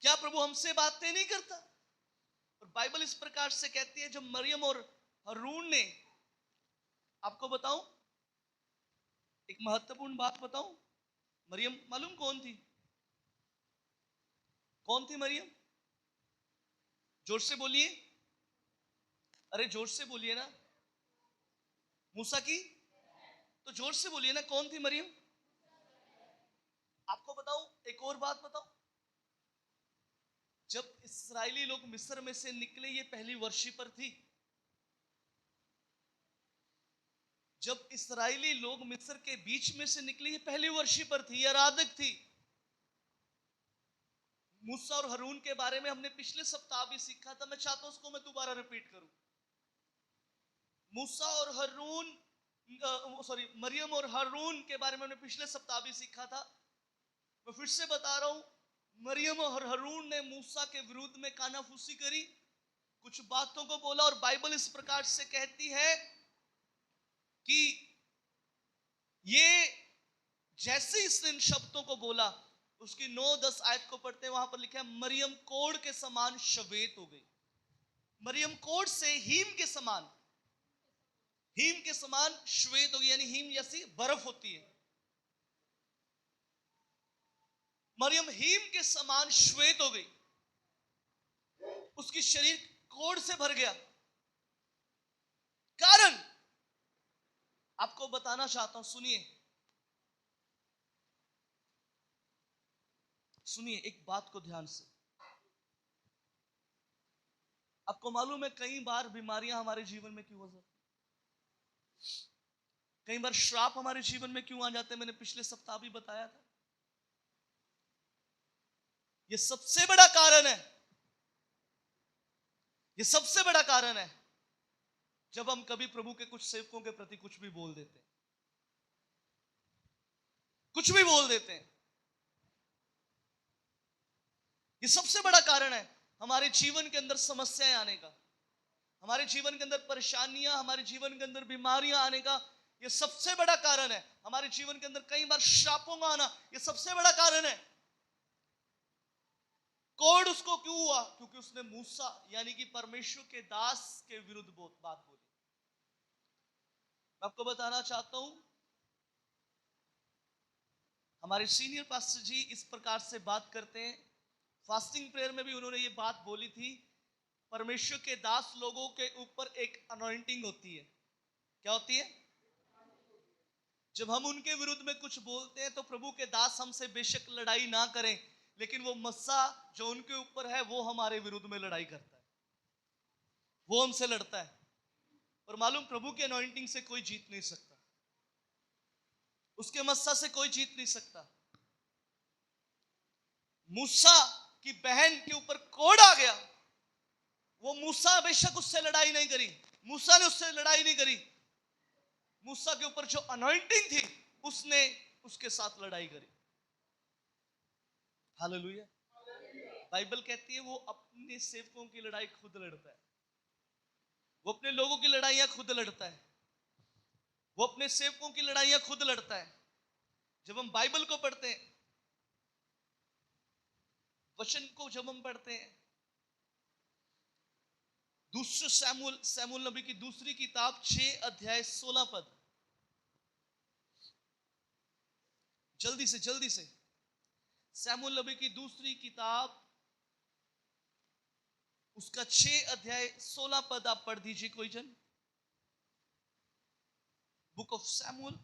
S1: क्या प्रभु हमसे बातें नहीं करता? और बाइबल इस प्रकार से कहती है, जब मरियम और हारून ने, आपको बताऊं एक महत्वपूर्ण बात बताऊं, मरियम मालूम कौन थी? कौन थी मरियम? जोर से बोलिए, अरे जोर से बोलिए ना। मूसा की, तो जोर से बोलिए ना, कौन थी मरियम? आपको बताऊं एक और बात बताऊं, जब इस्राएली लोग मिस्र में से निकले, ये पहली वर्षीपर थी। जब इस्राएली लोग मिस्र के बीच में से निकले, ये पहली वर्षीपर थी, ये आराधक थी। मूसा और हारून के बारे में हमने पिछले सप्ताह भी सीखा था, मैं चाहता हूं उसको मैं दोबारा रिपीट करूं। मूसा और हारून, मरियम और हारून के बारे में हमने पिछले सप्ताह भी सीखा था। मैं फिर से बता रहा हूं, मरियम और हारून ने मूसा के विरुद्ध में कानाफूसी करी, कुछ बातों को बोला, और बाइबल इस प्रकार से कहती है कि ये जैसे इसने इन शब्दों को बोला, उसकी 9-10 आयत को पढ़ते हैं, वहां पर लिखा है मरियम कोढ़ के समान श्वेत हो गई। मरियम कोढ़ से हीम के समान श्वेत हो गई, यानी हीम जैसी बर्फ होती है। मरियम हीम के समान श्वेत हो गई, उसकी शरीर कोढ़ से भर गया। कारण आपको बताना चाहता हूं, सुनिए एक बात को ध्यान से। आपको मालूम है कई बार बीमारियां हमारे जीवन में क्यों हो जाती, कई बार श्राप हमारे जीवन में क्यों आ जाते हैं? मैंने पिछले सप्ताह भी बताया था। यह सबसे बड़ा कारण है, यह सबसे बड़ा कारण है जब हम कभी प्रभु के कुछ सेवकों के प्रति कुछ भी बोल देते हैं, कुछ भी बोल देते हैं। यह सबसे बड़ा कारण है हमारे जीवन के अंदर समस्याएं आने का, हमारे जीवन के अंदर परेशानियां, हमारे जीवन के अंदर बीमारियां आने का। यह सबसे बड़ा कारण है हमारे जीवन के अंदर कई बार श्रापों का आना, यह सबसे बड़ा कारण है। कोढ़ उसको क्यों हुआ? क्योंकि उसने मूसा यानी कि परमेश्वर के दास के विरुद्ध बात बोली। मैं आपको बताना चाहता हूं, हमारे सीनियर पास्टर जी इस प्रकार से बात करते हैं, फास्टिंग प्रेयर में भी उन्होंने ये बात बोली थी, परमेश्वर के दास लोगों के ऊपर एक अनॉइंटिंग होती है। क्या होती है? जब हम उनके विरुद्ध में कुछ बोलते हैं तो प्रभु के दास हमसे बेशक लड़ाई ना करें, लेकिन वो मस्सा जो उनके ऊपर है वो हमारे विरुद्ध में लड़ाई करता है, वो हमसे लड़ता है। और मालूम, प्रभु के अनॉइंटिंग से कोई जीत नहीं सकता, उसके मस्सा से कोई जीत नहीं सकता। मूसा की बहन के ऊपर कोढ़ आ गया, वो मूसा बेशक उससे लड़ाई नहीं करी, मूसा ने उससे लड़ाई नहीं करी, मूसा के ऊपर जो अनॉइंटिंग थी उसने उसके साथ लड़ाई करी। हालेलुया। बाइबल कहती है वो अपने सेवकों की लड़ाई खुद लड़ता है, वो अपने लोगों की लड़ाइयां खुद लड़ता है, वो अपने सेवकों की लड़ाइयां खुद लड़ता है। जब हम बाइबल को पढ़ते हैं, वचन को जब हम पढ़ते हैं, दूसरे सैमुएल नबी की दूसरी किताब 6 अध्याय 16 पद, जल्दी से सैमुएल नबी की दूसरी किताब उसका 6 अध्याय 16 पद आप पढ़ दीजिए कोई जन। Book of Samuel,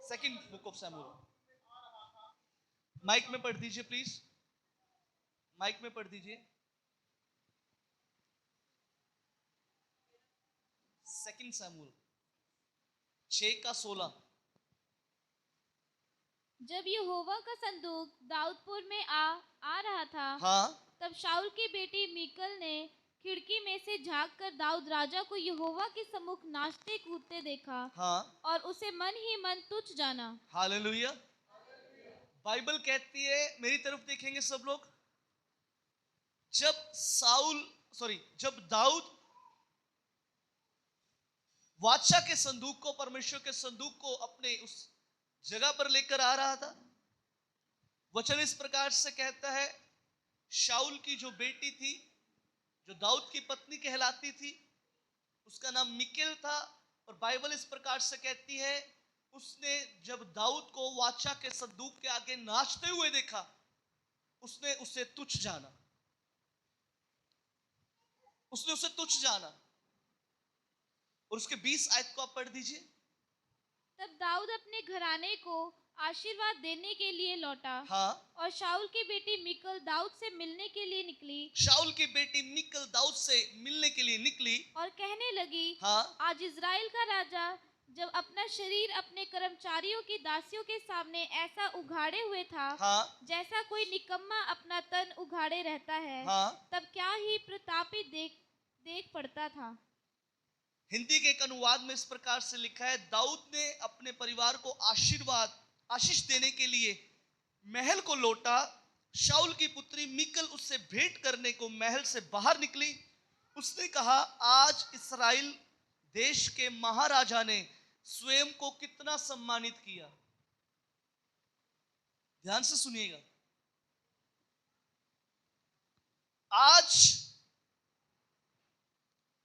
S1: second book of Samuel, mike में पढ़ दीजिए प्लीज, माइक में पढ़ दीजिए। सेकंड सैमुएल 6 का 16।
S2: जब यहोवा का संदूक दाऊदपुर में आ रहा था,
S1: हाँ,
S2: तब शाऊल की बेटी मीकल ने खिड़की में से झांक कर दाऊद राजा को यहोवा के सम्मुख नाचते कूदते देखा,
S1: हाँ,
S2: और उसे मन ही मन तुच्छ जाना।
S1: हालेलुया। बाइबल कहती है, मेरी तरफ देखेंगे सब लोग, जब दाऊद वाचा के संदूक को, परमेश्वर के संदूक को अपने उस जगह पर लेकर आ रहा था, वचन इस प्रकार से कहता है, शाऊल की जो बेटी थी, जो दाऊद की पत्नी कहलाती थी, उसका नाम मिकेल था। और बाइबल इस प्रकार से कहती है, उसने जब दाऊद को वाचा के संदूक के आगे नाचते हुए देखा, उसने उसे तुच्छ जाना, उसने उसे तुच्छ जाना। और उसके 20 आयत को आप पढ़ दीजिए।
S2: तब दाऊद अपने घराने को आशीर्वाद देने के लिए लौटा,
S1: हाँ,
S2: और शाऊल की बेटी मिकल दाऊद से मिलने के लिए निकली,
S1: शाऊल की बेटी मिकल दाऊद से मिलने के लिए निकली
S2: और कहने लगी,
S1: हाँ,
S2: आज इजराइल का राजा जब अपना शरीर अपने कर्मचारियों की दासियों के सामने ऐसा उघाड़े हुए था,
S1: हाँ
S2: जैसा कोई निकम्मा अपना तन उघाड़े रहता है,
S1: हाँ।
S2: तब क्या ही प्रतापी देख देख पड़ता था।
S1: हिंदी के एक अनुवाद में इस प्रकार से लिखा है, दाऊद ने अपने परिवार को आशीष देने के लिए महल को लौटा। शाऊल की पुत्री मीकल उससे भेंट करने को महल से बाहर निकली। उसने कहा, आज इस्राएल देश के महाराजा ने स्वयं को कितना सम्मानित किया। ध्यान से सुनिएगा। आज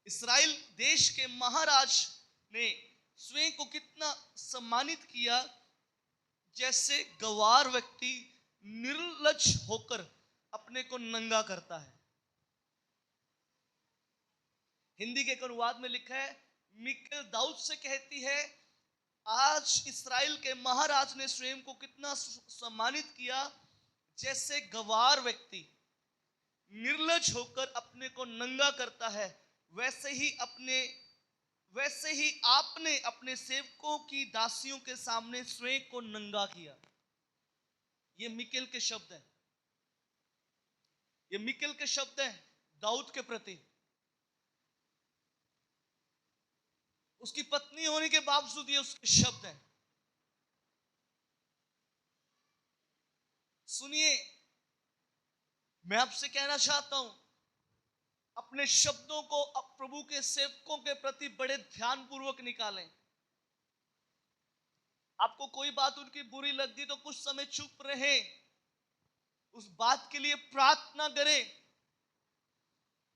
S1: इस्राएल देश के महाराज ने स्वयं को कितना सम्मानित किया, जैसे गवार व्यक्ति निर्लज होकर अपने को नंगा करता है। हिंदी के एक अनुवाद में लिखा है, मीकल दाऊद से कहती है, आज इस्राएल के महाराज ने स्वयं को कितना सम्मानित किया, जैसे गवार व्यक्ति निर्लज होकर अपने को नंगा करता है, वैसे ही आपने अपने सेवकों की दासियों के सामने स्वयं को नंगा किया। ये मीकल के शब्द हैं। ये मीकल के शब्द हैं दाऊद के प्रति। उसकी पत्नी होने के बावजूद ये उसके शब्द हैं। सुनिए, मैं आपसे कहना चाहता हूं, अपने शब्दों को प्रभु के सेवकों के प्रति बड़े ध्यानपूर्वक निकालें। आपको कोई बात उनकी बुरी लगी तो कुछ समय चुप रहे, उस बात के लिए प्रार्थना करें।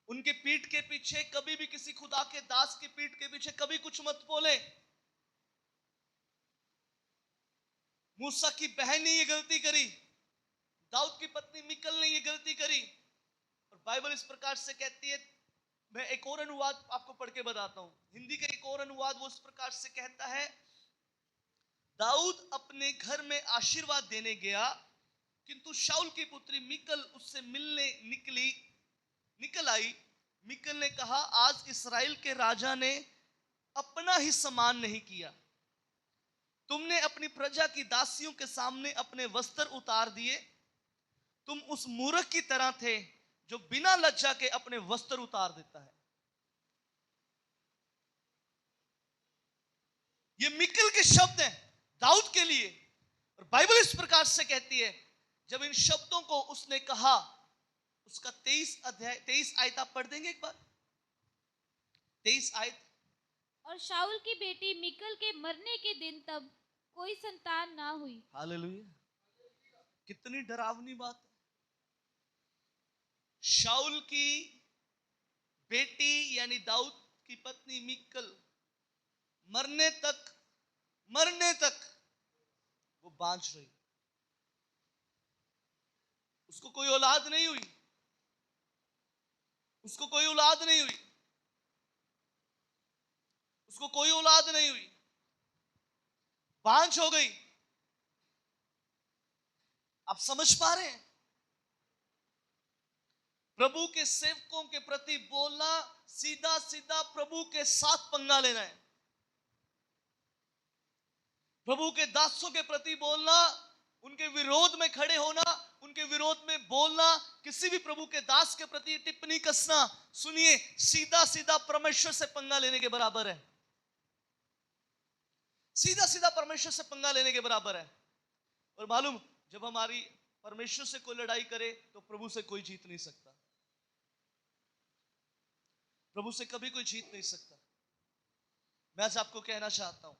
S1: उनके पीठ के पीछे कभी भी, किसी खुदा के दास की पीठ के पीछे कभी कुछ मत बोले। मूसा की बहन ने ये गलती करी, दाऊद की पत्नी मिकल ने ये गलती करी, और बाइबल इस प्रकार से कहती है। मैं एक और अनुवाद आपको पढ़ के बताता हूं। हिंदी का एक और अनुवाद वो इस प्रकार से कहता है, दाऊद अपने घर में आशीर्वाद देने गया, किंतु शाऊल की पुत्री मिकल उससे मिलने निकल आई। मिकल ने कहा, आज इस्राएल के राजा ने अपना ही सम्मान नहीं किया। तुमने अपनी प्रजा की दासियों के सामने अपने वस्त्र उतार दिए। तुम उस मूर्ख की तरह थे जो बिना लज्जा के अपने वस्त्र उतार देता है। ये मिकल के शब्द हैं दाऊद के लिए, और बाइबल इस प्रकार से कहती है, जब इन शब्दों को उसने कहा, उसका 23 आयत आप पढ़ देंगे एक बार? 23 आयत।
S2: और शाऊल की बेटी मिकल के मरने के दिन तब कोई संतान ना हुई।
S1: हालेलुया। कितनी डरावनी बात है। शाऊल की बेटी यानी दाऊद की पत्नी मिकल मरने तक वो बांझ रही। उसको कोई औलाद नहीं हुई। उसको कोई औलाद नहीं हुई। उसको कोई औलाद नहीं हुई, बांझ हो गई। आप समझ पा रहे हैं? प्रभु के सेवकों के प्रति बोलना सीधा सीधा प्रभु के साथ पंगा लेना है। प्रभु के दासों के प्रति बोलना, उनके विरोध में खड़े होना, उनके विरोध में बोलना, किसी भी प्रभु के दास के प्रति टिप्पणी कसना, सुनिए, सीधा सीधा परमेश्वर से पंगा लेने के बराबर है। सीधा सीधा परमेश्वर से पंगा लेने के बराबर है। और मालूम, जब हमारी परमेश्वर से कोई लड़ाई करे तो प्रभु से कोई जीत नहीं सकता। प्रभु से कभी कोई जीत नहीं सकता। मैं आज आपको कहना चाहता हूं,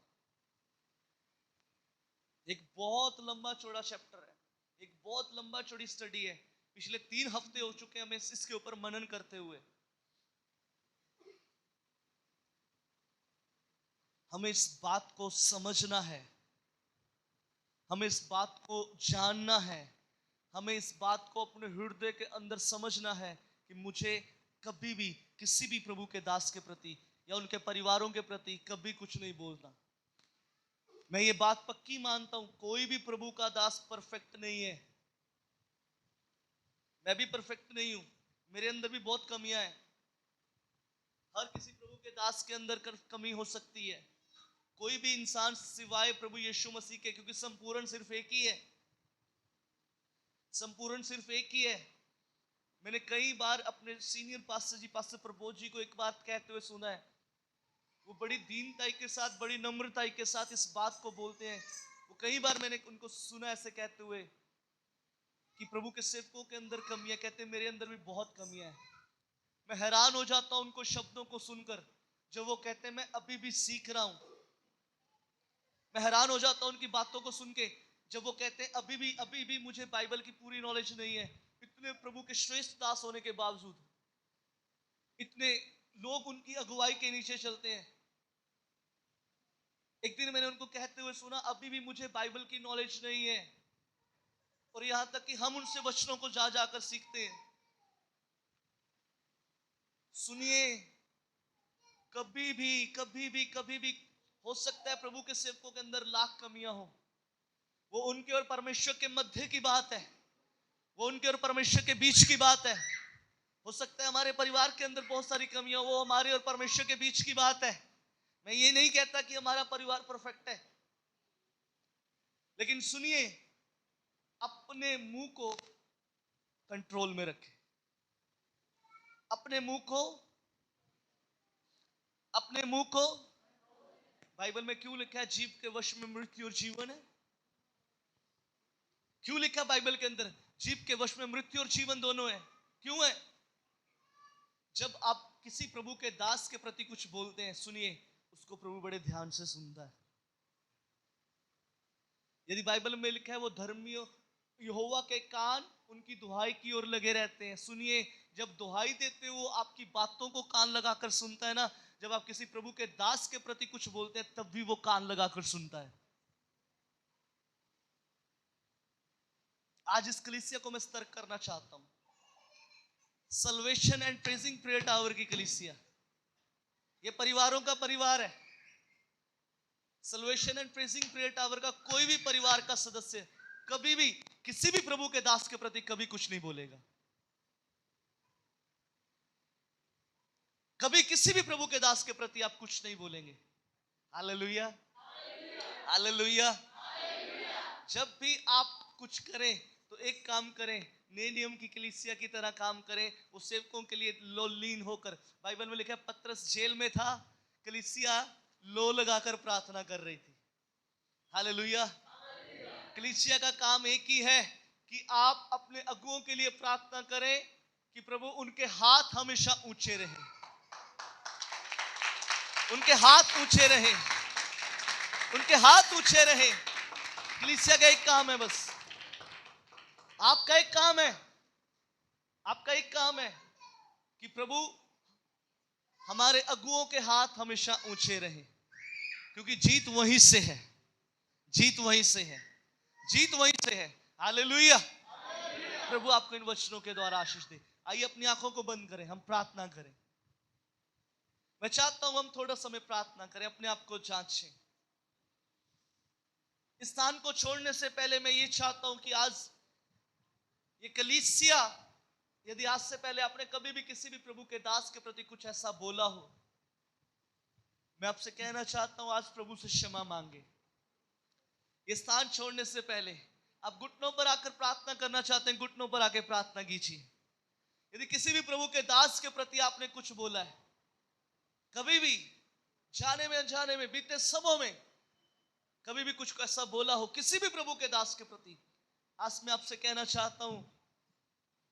S1: एक बहुत लंबा चौड़ा चैप्टर है, एक बहुत लंबा चौड़ी स्टडी है। पिछले 3 हफ्ते हो चुके हैं हमें इसके ऊपर मनन करते हुए। हमें इस बात को समझना है, हमें इस बात को जानना है, हमें इस बात को अपने हृदय के अंदर समझना है कि मुझे कभी भी किसी भी प्रभु के दास के प्रति या उनके परिवारों के प्रति कभी कुछ नहीं बोलना। मैं ये बात पक्की मानता हूं, कोई भी प्रभु का दास परफेक्ट नहीं है। मैं भी परफेक्ट नहीं हूं, मेरे अंदर भी बहुत कमियां हैं। हर किसी प्रभु के दास के अंदर कमी हो सकती है। कोई भी इंसान सिवाय प्रभु यीशु मसीह के, क्योंकि संपूर्ण सिर्फ एक ही है, संपूर्ण सिर्फ एक ही है। मैंने कई बार अपने सीनियर पास्टर जी, पास्टर प्रबोध जी को एक बात कहते हुए सुना है। वो बड़ी दीनताई के साथ, बड़ी नम्रताई के साथ इस बात को बोलते हैं। वो कई बार मैंने उनको सुना ऐसे कहते हुए कि प्रभु के सेवकों के अंदर कमियां, कहते मेरे अंदर भी बहुत कमियां हैं। मैं हैरान हो जाता हूं उनको शब्दों को सुनकर, जो वो कहते हैं मैं अभी भी सीख रहा हूं। मैं हैरान हो जाता हूं उनकी बातों को सुन के, जब वो कहते हैं अभी भी मुझे बाइबल की पूरी नॉलेज नहीं है। इतने प्रभु के श्रेष्ठ दास होने के बावजूद, इतने लोग उनकी अगुवाई के नीचे चलते हैं। एक दिन मैंने उनको कहते हुए सुना, अभी भी मुझे बाइबल की नॉलेज नहीं है। और यहां तक कि हम उनसे वचनों को जा जाकर सीखते हैं। सुनिए, कभी भी हो सकता है प्रभु के सेवकों के अंदर लाख कमियां हो। वो उनके और परमेश्वर के मध्य की बात है, वो उनके और परमेश्वर के बीच की बात है। हो सकता है हमारे परिवार के अंदर बहुत सारी कमियां, वो हमारे और परमेश्वर के बीच की बात है। मैं ये नहीं कहता कि हमारा परिवार परफेक्ट है, लेकिन सुनिए, अपने मुंह को कंट्रोल में रखें। अपने मुंह को बाइबल में क्यों लिखा है जीभ के वश में मृत्यु और जीवन है? क्यों लिखा बाइबल के अंदर जीभ के वश में मृत्यु और जीवन दोनों है? क्यों है? जब आप किसी प्रभु के दास के प्रति कुछ बोलते हैं, सुनिए, उसको प्रभु बड़े ध्यान से सुनता है। यदि बाइबल में लिखा है वो धर्मियों यहोवा के कान उनकी दुहाई की ओर लगे रहते हैं, सुनिए, जब दुहाई देते हो वो आपकी बातों को कान लगाकर सुनता है ना। जब आप किसी प्रभु के दास के प्रति कुछ बोलते हैं, तब भी वो कान लगाकर सुनता है। आज इस कलीसिया को मैं सतर्क करना चाहता हूं। Salvation and praising prayer tower की कलीसिया, ये परिवारों का परिवार है। Salvation and praising prayer tower का कोई भी परिवार का सदस्य कभी भी किसी भी प्रभु के दास के प्रति कभी कुछ नहीं बोलेगा। कभी किसी भी प्रभु के दास के प्रति आप कुछ नहीं बोलेंगे। Hallelujah, hallelujah. जब भी आप कुछ करें तो एक काम करें, नए नियम की कलीसिया की तरह काम करें, वो सेवकों के लिए लो लीन होकर। बाइबल में लिखा है पतरस जेल में था, कलीसिया लो लगाकर प्रार्थना कर रही थी। हालेलुया। कलीसिया का काम एक ही है कि आप अपने अगुओं के लिए प्रार्थना करें कि प्रभु उनके हाथ हमेशा ऊंचे रहें, उनके हाथ ऊंचे रहें, उनके हाथ ऊंचे रहें। कलीसिया का एक काम है, बस आपका एक काम है, आपका एक काम है कि प्रभु हमारे अगुओं के हाथ हमेशा ऊंचे रहें, क्योंकि जीत वहीं से है, जीत वहीं से है, जीत वहीं से है। हालेलुया। प्रभु आपको इन वचनों के द्वारा आशीष दे। आइए अपनी आंखों को बंद करें, हम प्रार्थना करें। मैं चाहता हूं हम थोड़ा समय प्रार्थना करें, अपने आप को जांचें। इस स्थान को छोड़ने से पहले मैं ये चाहता हूं कि आज ये कलीसिया, यदि आज से पहले आपने कभी भी किसी भी प्रभु के दास के प्रति कुछ ऐसा बोला हो, मैं आपसे कहना चाहता हूं आज प्रभु से क्षमा मांगे। ये स्थान छोड़ने से पहले आप घुटनों पर आकर प्रार्थना करना चाहते हैं, घुटनों पर आकर प्रार्थना कीजिए। यदि किसी भी प्रभु के दास के प्रति आपने कुछ बोला है, कभी भी जाने में अनजाने में, बीते समों में कभी भी कुछ ऐसा बोला हो किसी भी प्रभु के दास के प्रति, आज मैं आपसे कहना चाहता हूं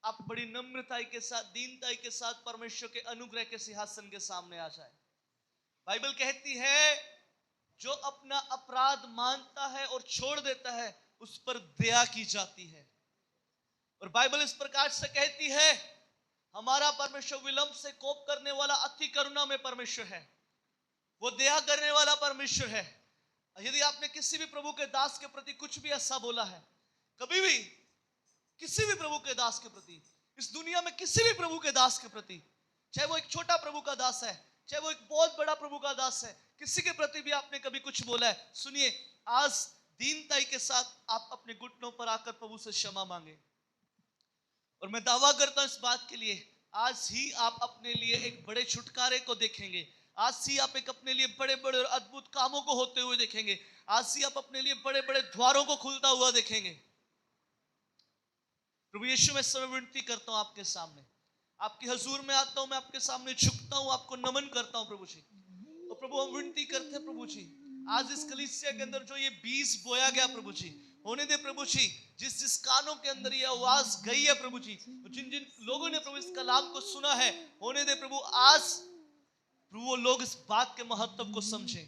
S1: आप बड़ी नम्रताई के साथ, दीनताई के साथ परमेश्वर के अनुग्रह के सिंहासन के सामने आ जाए। बाइबल कहती है जो अपना अपराध मानता है और छोड़ देता है उस पर दया की जाती है। और बाइबल इस प्रकार से कहती है हमारा परमेश्वर विलंब से कोप करने वाला, अति करुणा में परमेश्वर है, वो दया करने वाला परमेश्वर है। यदि आपने किसी भी प्रभु के दास के प्रति कुछ भी ऐसा बोला है, कभी भी किसी भी प्रभु के दास के प्रति, इस दुनिया में किसी भी प्रभु के दास के प्रति, चाहे वो एक छोटा प्रभु का दास है, चाहे वो एक बहुत बड़ा प्रभु का दास है, किसी के प्रति भी आपने कभी कुछ बोला है, सुनिए, आज दीनताई के साथ आप अपने घुटनों पर आकर प्रभु से क्षमा मांगे। और मैं दावा करता हूं इस बात के लिए, आज ही आप अपने लिए एक बड़े छुटकारे को देखेंगे, आज से आप एक अपने लिए बड़े बड़े और अद्भुत कामों को होते हुए देखेंगे। आज से आप अपने लिए बड़े बड़े द्वारों को खुलता हुआ देखेंगे। प्रभु यीशु, मैं समय विनती करता हूं आपके सामने, आपके हजूर में आता हूं, मैं आपके सामने झुकता हूं, आपको नमन करता हूं प्रभु जी। और प्रभु हम विनती करते हैं प्रभु जी, आज इस कलीसिया के अंदर जो ये बीज बोया गया प्रभु जी, होने दे प्रभु जी, जिस जिस कानों के अंदर ये आवाज गई है प्रभु जी, जिन जिन लोगों ने प्रभु इस कलाम को सुना है, होने दे प्रभु आज प्रभु वो लोग इस बात के महत्व को समझें।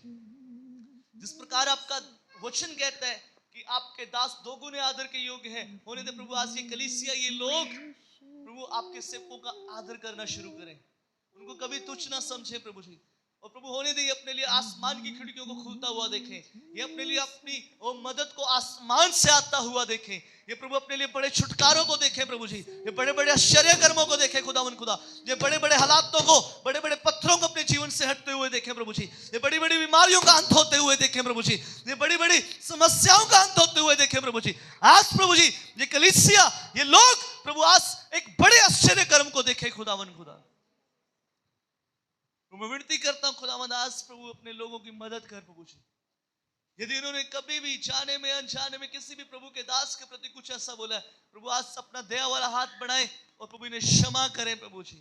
S1: जिस प्रकार आपका वचन कहता है कि आपके दास दोगुने आदर के योग्य हैं, होने दे प्रभु आज ये कलीसिया, ये लोग प्रभु आपके सेवकों का आदर करना शुरू करें, उनको कभी तुच्छ ना समझे प्रभु जी। और प्रभु होने दे अपने लिए आसमान की खिड़कियों को खुलता हुआ देखें, ये अपने लिए अपनी वो मदद को आसमान से आता हुआ देखें, ये प्रभु अपने लिए बड़े छुटकारों को देखें प्रभु जी, ये बड़े बड़े आश्चर्य कर्मों को देखें खुदावन खुदा, ये बड़े बड़े हालातों को, बड़े बड़े पत्थरों को अपने जीवन से हटते हुए देखें प्रभु जी, ये बड़ी बड़ी बीमारियों का अंत होते हुए देखें प्रभु जी, ये बड़ी बड़ी समस्याओं का अंत होते हुए देखें प्रभु जी। आज प्रभु जी ये कलीसिया, ये लोग प्रभु आज एक बड़े आश्चर्य कर्म को देखें खुदावन खुदा। मैं विनती करता हूं खुदावंद, आज प्रभु अपने लोगों की मदद कर प्रभु जी। यदि इन्होंने कभी भी जाने में अनजाने में किसी भी प्रभु के दास के प्रति कुछ ऐसा बोला है, प्रभु आज अपना दया वाला हाथ बढ़ाए और प्रभु इन्हें क्षमा करें प्रभु जी।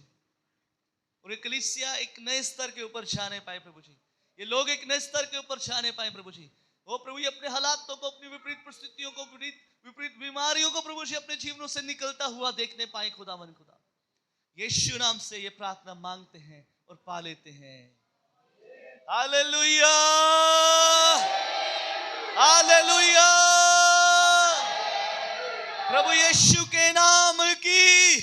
S1: और ये कलीसिया एक नए स्तर के ऊपर जाने पाए प्रभु जी, ये लोग एक नए स्तर के ऊपर जाने पाए प्रभु जी। वो प्रभु ये अपने हालातों को, अपनी विपरीत परिस्थितियों को, विपरीत बीमारियों को प्रभु जी अपने जीवनों से निकलता हुआ देखने पाए खुदावन खुदा। यीशु नाम से ये प्रार्थना मांगते हैं और पा लेते हैं। Hallelujah, hallelujah. प्रभु यीशु के नाम की